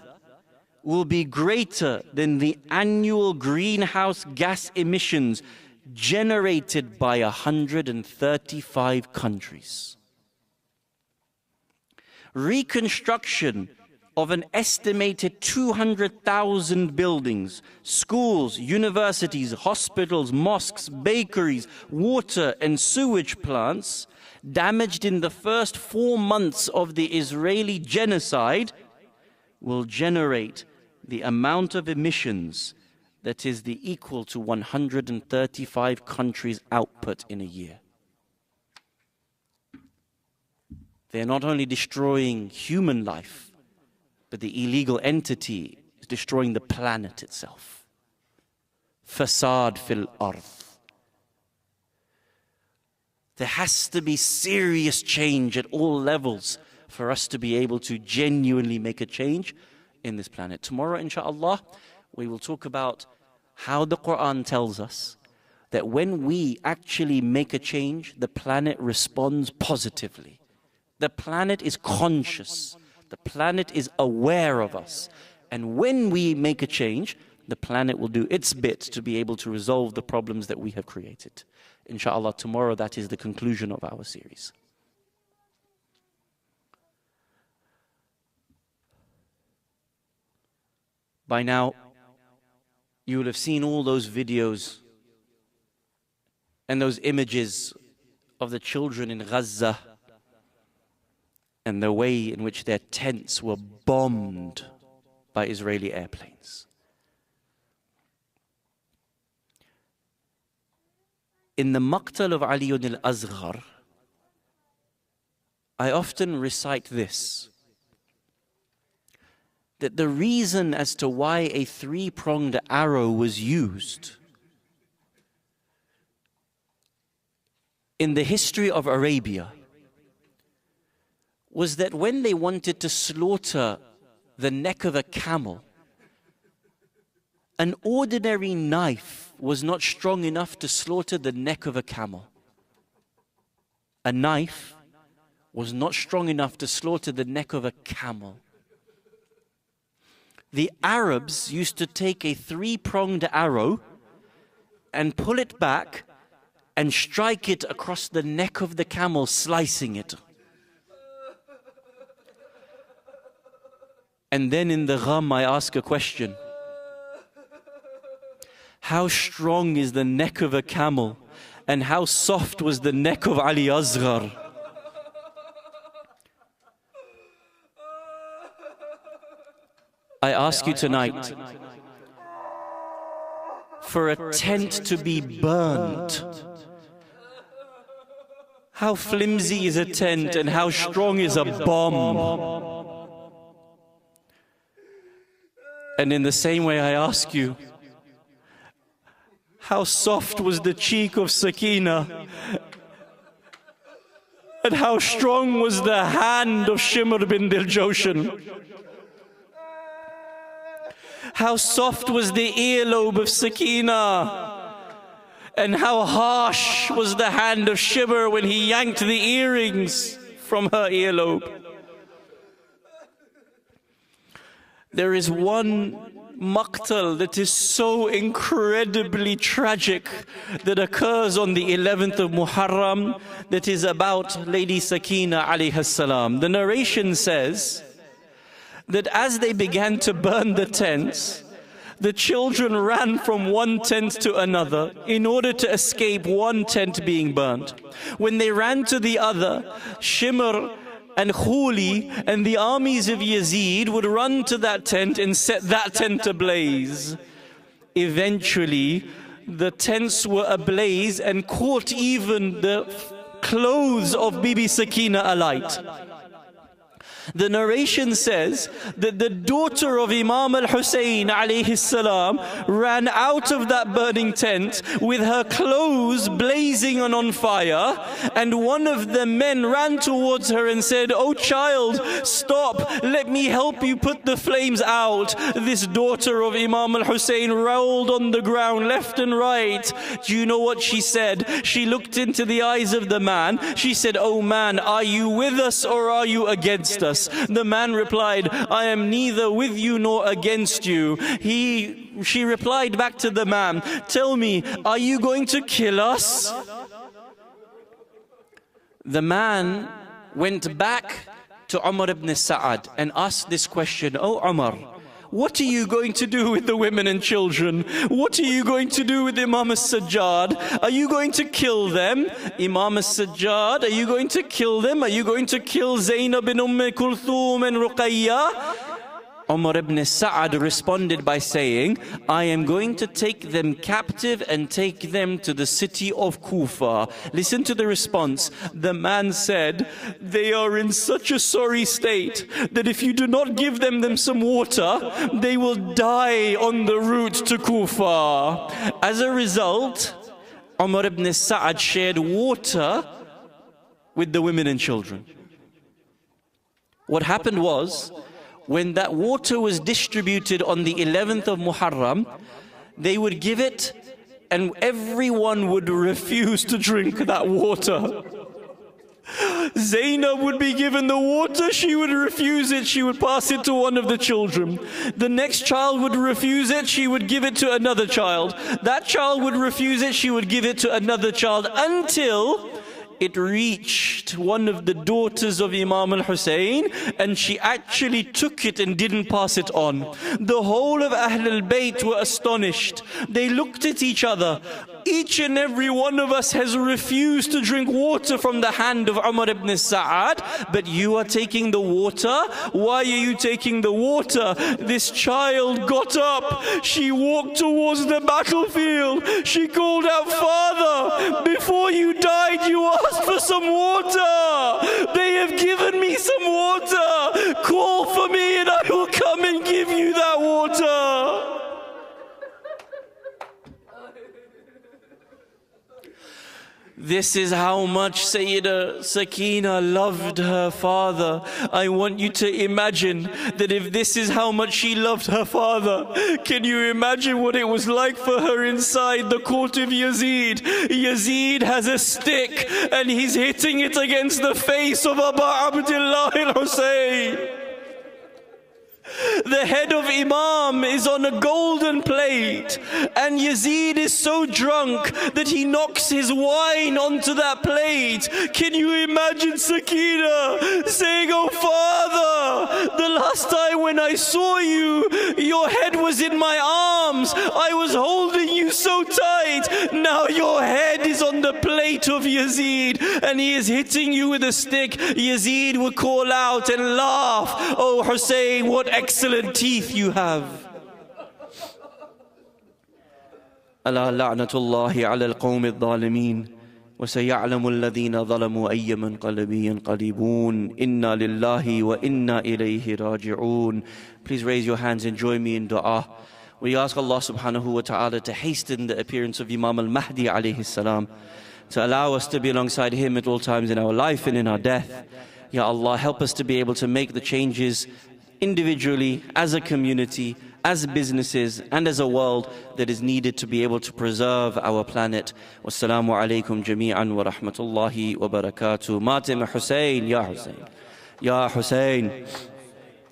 Speaker 5: will be greater than the annual greenhouse gas emissions generated by 135 countries. Reconstruction of an estimated 200,000 buildings, schools, universities, hospitals, mosques, bakeries, water and sewage plants damaged in the first 4 months of the Israeli genocide will generate the amount of emissions that is the equal to 135 countries' output in a year. They're not only destroying human life, but the illegal entity is destroying the planet itself. Fasad fil ard. There has to be serious change at all levels for us to be able to genuinely make a change in this planet. Tomorrow, inshallah, we will talk about how the Quran tells us that when we actually make a change, the planet responds positively. The planet is conscious. The planet is aware of us. And when we make a change, the planet will do its bit to be able to resolve the problems that we have created. Inshallah, tomorrow that is the conclusion of our series. By now, you will have seen all those videos and those images of the children in Gaza and the way in which their tents were bombed by Israeli airplanes. In the Maqtal of Ali al-Asghar, I often recite this, that the reason as to why a three-pronged arrow was used in the history of Arabia was that when they wanted to slaughter the neck of a camel, an ordinary knife was not strong enough to slaughter the neck of a camel. A knife was not strong enough to slaughter the neck of a camel. The Arabs used to take a three-pronged arrow and pull it back and strike it across the neck of the camel, slicing it. And then in the gham, I ask a question. How strong is the neck of a camel, and how soft was the neck of Ali Asghar? I ask you tonight, for a tent to be burnt, how flimsy is a tent and how strong is a bomb? And in the same way I ask you, how soft was the cheek of Sakina? And how strong was the hand of Shimr bin Diljoshan? How soft was the earlobe of Sakina? And how harsh was the hand of Shimr when he yanked the earrings from her earlobe? There is one maqtal that is so incredibly tragic that occurs on the 11th of Muharram that is about Lady Sakina alayha salam. The narration says that as they began to burn the tents, the children ran from one tent to another in order to escape one tent being burnt. When they ran to the other, Shimr and Khuli and the armies of Yazid would run to that tent and set that tent ablaze. Eventually, the tents were ablaze and caught even the clothes of Bibi Sakina alight. The narration says that the daughter of Imam al-Hussein alayhi salam ran out of that burning tent with her clothes blazing and on fire, and one of the men ran towards her and said, "Oh child, stop, let me help you put the flames out." This daughter of Imam al-Hussein rolled on the ground left and right. Do you know what she said? She looked into the eyes of the man. She said, "Oh man, are you with us or are you against us?" The man replied, "I am neither with you nor against you." She replied back to the man, "Tell me, are you going to kill us?" The man went back to Umar ibn Sa'ad and asked this question, "Oh Umar, what are you going to do with the women and children? What are you going to do with Imam al-Sajjad? Are you going to kill them? Imam al-Sajjad, are you going to kill them? Are you going to kill Zainab bin Kulthum and Ruqayya?" Umar ibn Sa'ad responded by saying, I am going to take them captive and take them to the city of Kufa. Listen to the response. The man said, they are in such a sorry state that if you do not give them some water, they will die on the route to Kufa. As a result, Umar ibn Sa'ad shared water with the women and children. What happened was, when that water was distributed on the 11th of Muharram, they would give it and everyone would refuse to drink that water. Zainab would be given the water, she would refuse it, she would pass it to one of the children. The next child would refuse it, she would give it to another child. That child would refuse it, she would give it to another child, until it reached one of the daughters of Imam al-Hussein, and she actually took it and didn't pass it on. The whole of Ahl al-Bayt were astonished. They looked at each other. Each and every one of us has refused to drink water from the hand of Umar ibn Sa'ad, but you are taking the water? Why are you taking the water? This child got up. She walked towards the battlefield. She called out, Father, before you died, you asked for some water. They have given me some water. Call for me and I will come and give you that water. This is how much Sayyida Sakina loved her father. I want you to imagine that if this is how much she loved her father, can you imagine what it was like for her inside the court of Yazid? Yazid has a stick and he's hitting it against the face of Abu Abdullah al-Hussein. The head of Imam is on a golden plate, and Yazid is so drunk that he knocks his wine onto that plate. Can you imagine Sakina saying, oh Father, the last time when I saw you, your head was in my arms. I was holding you so tight. Now your head is on the plate of Yazid, and he is hitting you with a stick. Yazid would call out and laugh, oh Hussein, what excellent teeth you have. ألا لعنة الله على القوم الظالمين وسيعلم الذين ظلموا أي منقلب ينقلبون إنا لله وإنا إليه راجعون. Please raise your hands and join me in dua. We ask Allah subhanahu wa ta'ala to hasten the appearance of Imam al-Mahdi alayhi salam, to allow us to be alongside him at all times in our life and in our death. Ya Allah, help us to be able to make the changes individually, as a community, as businesses, and as a world that is needed to be able to preserve our planet. Wassalamu alaikum jami'an wa rahmatullahi wa barakatuh. Matim Hussein, Ya Hussein, Ya Hussein,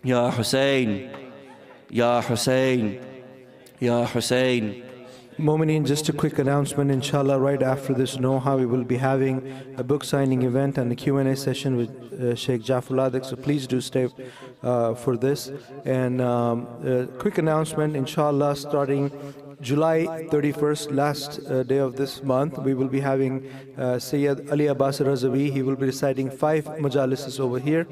Speaker 5: Ya Hussein, Ya Hussein, Ya Hussein.
Speaker 1: Mu'mineen, just a quick announcement. Inshallah, right after this Noha, we will be having a book signing event and a Q&A session with Sheikh Jaffer Ladek. So please do stay for this. And quick announcement, inshallah, starting July 31st, last day of this month, we will be having Sayyid Ali Abbas Razavi. He will be reciting 5 majalises over here,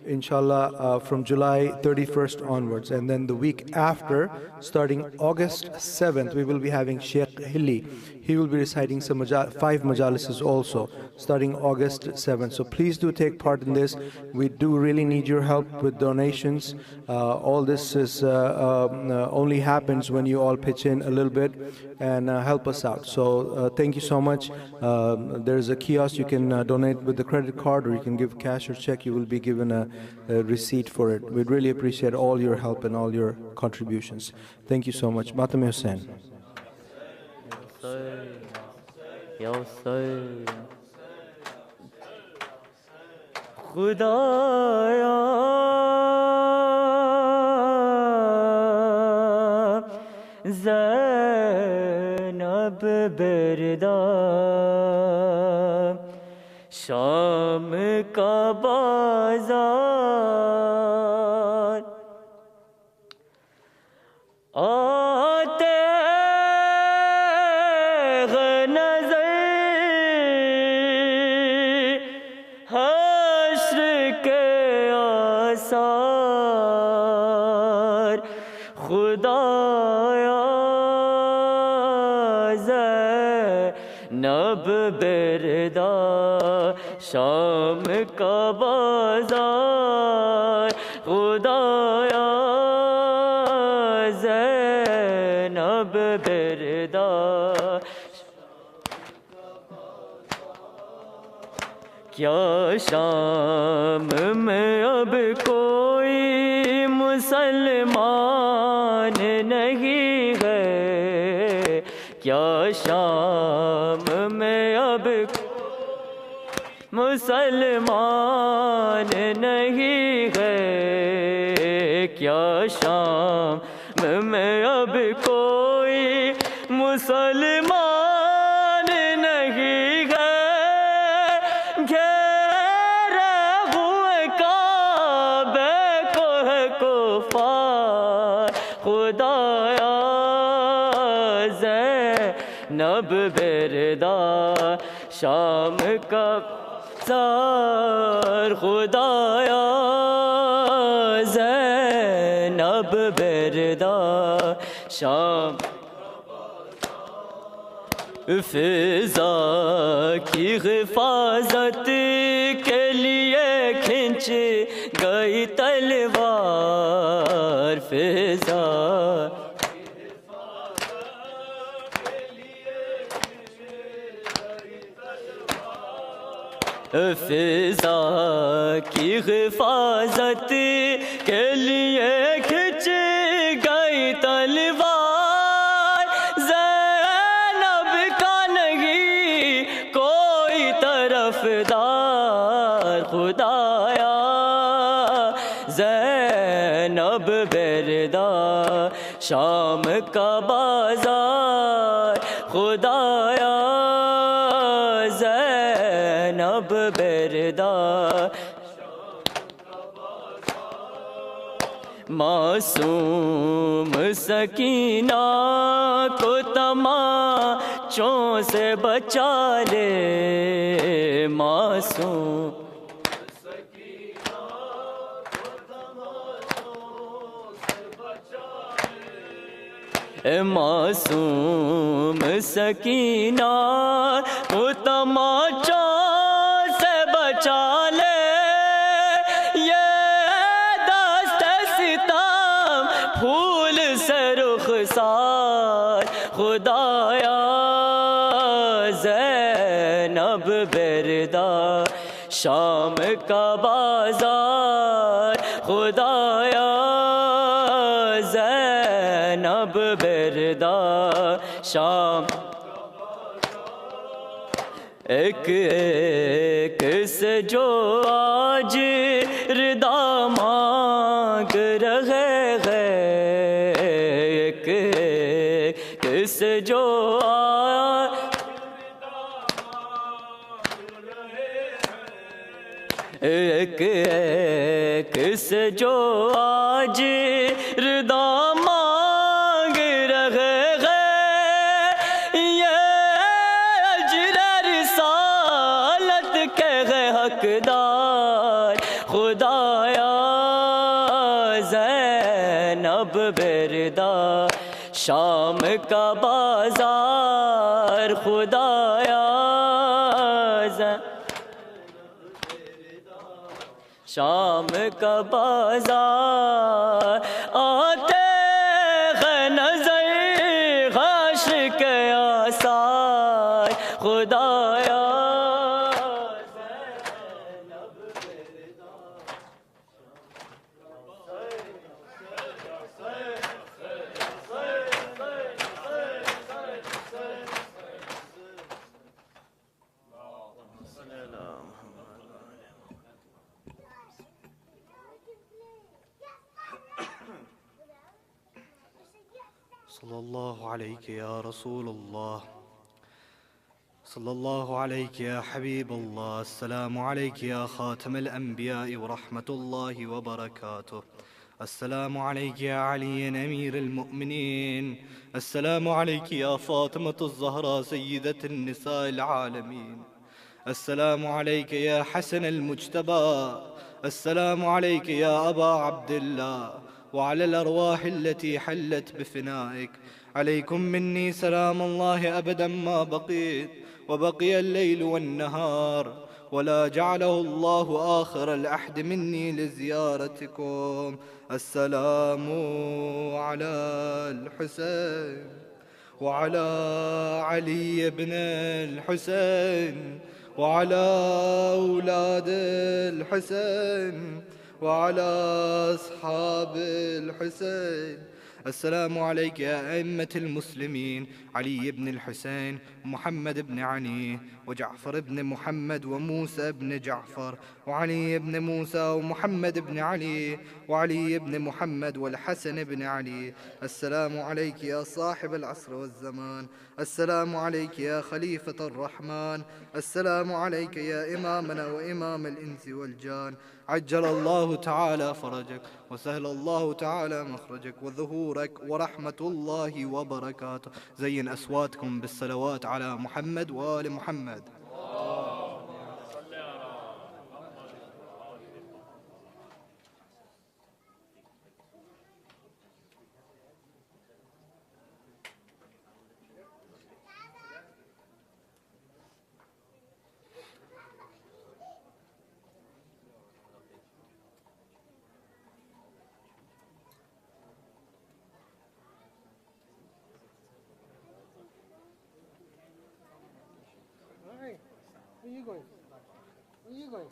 Speaker 1: inshallah, from July 31st onwards. And then the week after, starting August 7th, we will be having Sheikh Hilli. He will be reciting some 5 majalises also, starting August 7th. So please do take part in this. We do really need your help with donations. All this is only happens when you all pitch in a little bit and help us out. So thank you so much. There's a kiosk. You can donate with the credit card, or you can give cash or check. You will be given a receipt for it. We'd really appreciate all your help and all your contributions. Thank you so much. Matam Hussain.
Speaker 2: Ya Hussein, Khudaya, Zainab Birda, Sham ka bazar, aate hashr ke asar نب بردا شام کا بازار خدایا زینب بردا کیا شام میں اب کوئی مسلمان نہیں ہے کیا شام میں اب مسلمان نہیں ہے کیا شام میں اب کوئی مسلمان نہیں ہے گھیرے ہوئے کعبے کو ہے کفار خدایا زینب بردا شام کا سار خدایا زینب بردا شام فضا کی حفاظت کے لیے کھنچ گئی تلوار فضا فضا کی حفاظت کے لیے کھنچ گئی تلوار زینب کا نہیں کوئی طرفدار خدایا زینب بردا شام کا بازار خدایا زینب بردا معصوم سکینہ کو تماچوں سے بچا لے معصوم معصوم سکینہ کو تماچوں سے بچا لے یہ دست ستم پھول سے رخسار خدایا زینب بردا شام کا بازار خدایا زینب بردا شام ایک ایک سے جو آج ردا مانگ رہے ہیں ایک ایک سے جو آج ایک ایک سے جو آج ردا مانگ رہے ہیں یہ اجر رسالت کے ہے حقدار خدایا زینب بردا شام کا بازار خدایا شام کا بازار آتے ہیں نظر عاشق آثار خدایا
Speaker 1: صلی اللہ علیہ یا رسول اللہ صلی اللہ علیہ یا حبیب اللہ السلام علیک یا خاتم الانبیاء ورحمت اللہ وبرکاتہ السلام علیک یا علی امیر المؤمنین السلام علیک یا فاطمة الزہرا سیدة النساء العالمین السلام علیک یا حسن المجتبى السلام علیک یا ابا عبد اللہ وعلى الأرواح التي حلت بفنائك
Speaker 6: عليكم مني سلام الله أبدا ما بقيت وبقي الليل والنهار، ولا جعله الله آخر العهد مني لزيارتكم. السلام على الحسين وعلى علي بن الحسين وعلى أولاد الحسين وعلى أصحاب الحسين. السلام عليك يا أئمة المسلمين، علي بن الحسين ومحمد بن علي وجعفر بن محمد وموسى بن جعفر وعلي بن موسى ومحمد بن علي وعلي بن محمد والحسن بن علي. السلام عليك يا صاحب العصر والزمان، السلام عليك يا خليفة الرحمن، السلام عليك يا إمامنا وإمام الإنس والجان. عجل الله تعالى فرجك وسهل الله تعالى مخرجك وظهورك ورحمة الله وبركاته. زين أصواتكم بالصلوات على محمد وآل محمد.
Speaker 7: Where are you going? Where are you going?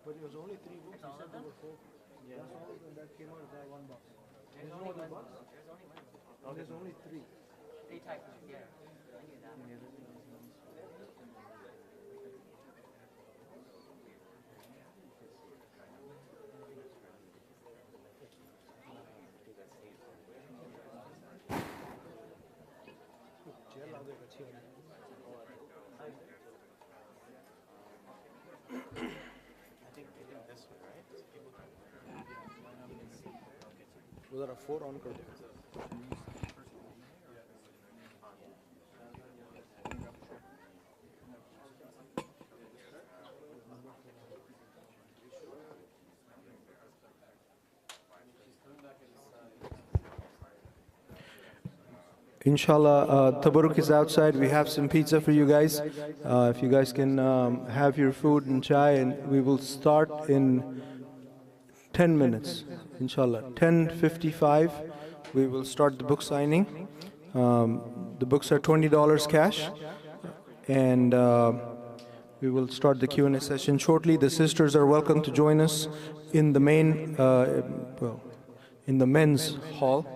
Speaker 7: But it was only 3 books. You said there were 4. Yeah. That's all that came out of that one box. There's no other box? Oh, there's only 3.
Speaker 8: 3 types, yeah. I knew that.
Speaker 1: वो जरा 4 on कर दो. Inshallah, Tabarruk is outside. We have some pizza for you guys. If you guys can have your food and chai, and we will start in 10 minutes. Inshallah, 10:55. We will start the book signing. The books are $20 cash, and we will start the Q&A session shortly. The sisters are welcome to join us in the main, in the men's hall.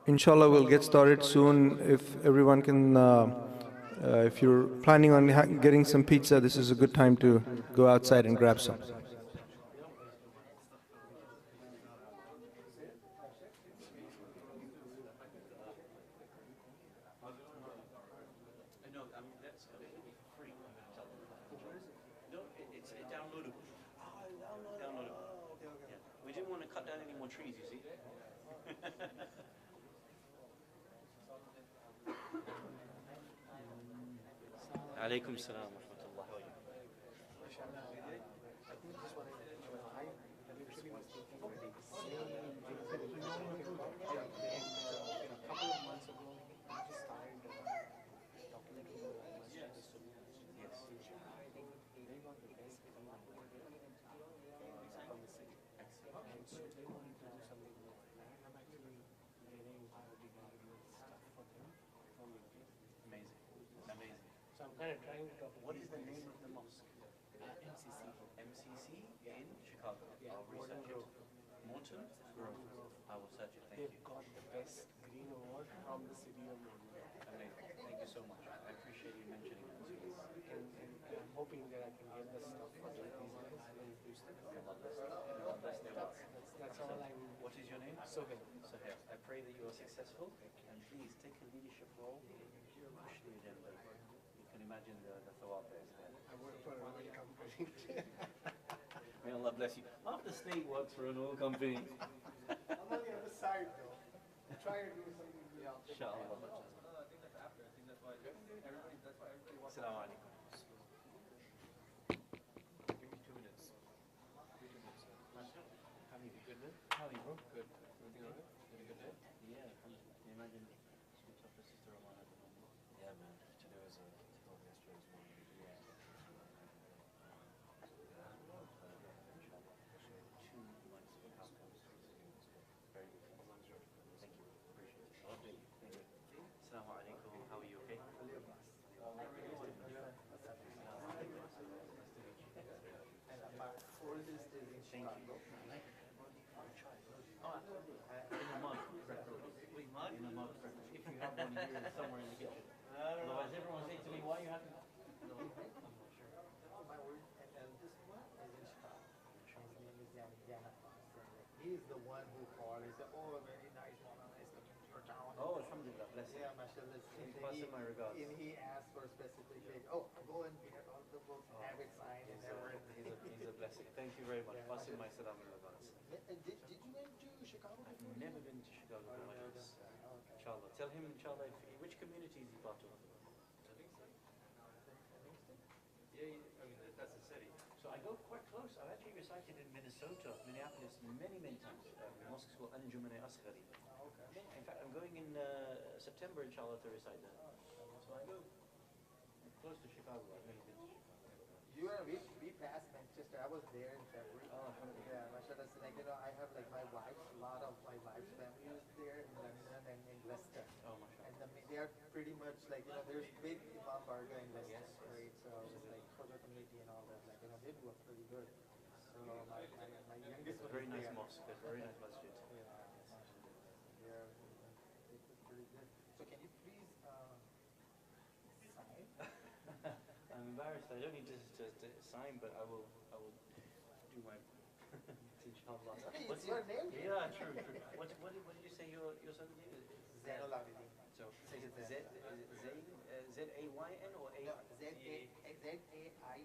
Speaker 1: Inshallah, we'll get started soon. If everyone can, if you're planning on getting some pizza, this is a good time to go outside and grab some.
Speaker 5: We didn't want to cut down any more trees, you see. Alaikum salam wa rahmatullah. How are you? What is the name of the mosque? MCC in Chicago. I'll research it. Morton Grove. I will search it. Thank you.
Speaker 9: Got the best green award from the city of London.
Speaker 5: Amazing. Thank you so much. I appreciate you mentioning that.
Speaker 9: And I'm hoping that I can get the stuff for these guys in Houston. That's all I will.
Speaker 5: What is your name?
Speaker 9: Sohail.
Speaker 5: Sohail. I pray that you are successful, and please take a leadership role. Push the agenda. You can imagine the thawab there.
Speaker 9: I work for an oil company.
Speaker 5: May Allah bless you. Half the state works for an oil company.
Speaker 9: I'm on the other side though. Try to do something else.
Speaker 5: Inshallah. Assalamu alaikum.
Speaker 9: Give me 2 minutes.
Speaker 5: How are you? Good, man? How are you?
Speaker 9: Good. Everything all right? Had a good day?
Speaker 5: Yeah, alhamdulillah. Can you imagine switch off the sister Romana at the moment?
Speaker 9: Yeah, man. Today was a total yesterday was morning. Yeah.
Speaker 5: 2 months of outcomes. Very good. Thank you. Appreciate it. I love it. Thank you. Assalamu alaikum. How are you? Okay? Thank you. Oh, in a mug, preferably. Wait, mug? In a mug, preferably. If you have one here somewhere in the kitchen. Otherwise, everyone will say to me, why you have to? No, I'm not sure.
Speaker 10: My eldest one is in Chicago. His name is Yana. He is the one who called. He said, "Oh, very nice, Mona, nice coming to your town."
Speaker 5: Oh, alhamdulillah, bless you.
Speaker 10: Yeah, mashallah.
Speaker 5: Pass him my regards.
Speaker 10: And he asked for a specific thing. Oh, go and get all the books, have it signed and everything.
Speaker 5: He's a blessing. Thank you very much. Pass him my salam and regards.
Speaker 10: Did you went to Chicago before?
Speaker 5: I've never been to Chicago for my life. Inshallah. Tell him, inshallah, which community is he part of? Yeah, I mean, that's the city. So I go quite close. I've actually recited in Minnesota, Minneapolis, many times. A mosque called Anjumane Asghari. In fact, I'm going in September, inshallah, to recite there. So I go close to Chicago. I've never been to Chicago.
Speaker 10: We passed Manchester. I was there in February.
Speaker 5: Oh, alhamdulillah.
Speaker 10: Yeah, mashallah. So, like, I have like my wife, a lot of my wife's family is there in London and in Leicester.
Speaker 5: Oh, mashallah.
Speaker 10: And they are pretty much like, there's big Imam Barga in Leicester, right? So it's like Khoja community and all that. Like, they do it pretty good. So my youngest one
Speaker 5: Very
Speaker 10: is
Speaker 5: nice
Speaker 10: there.
Speaker 5: mosque. That's very nice masjid.
Speaker 10: Yeah, it's pretty good. So can you please sign?
Speaker 5: I'm embarrassed. I don't need to sign, but I will do my inshallah.
Speaker 10: It's your name?
Speaker 5: Yeah, true. What did you say your son's name is?
Speaker 10: Zainul Abidin.
Speaker 5: So is it Zayn, Z-A-Y-N or A?
Speaker 10: No, Z-A-I-N.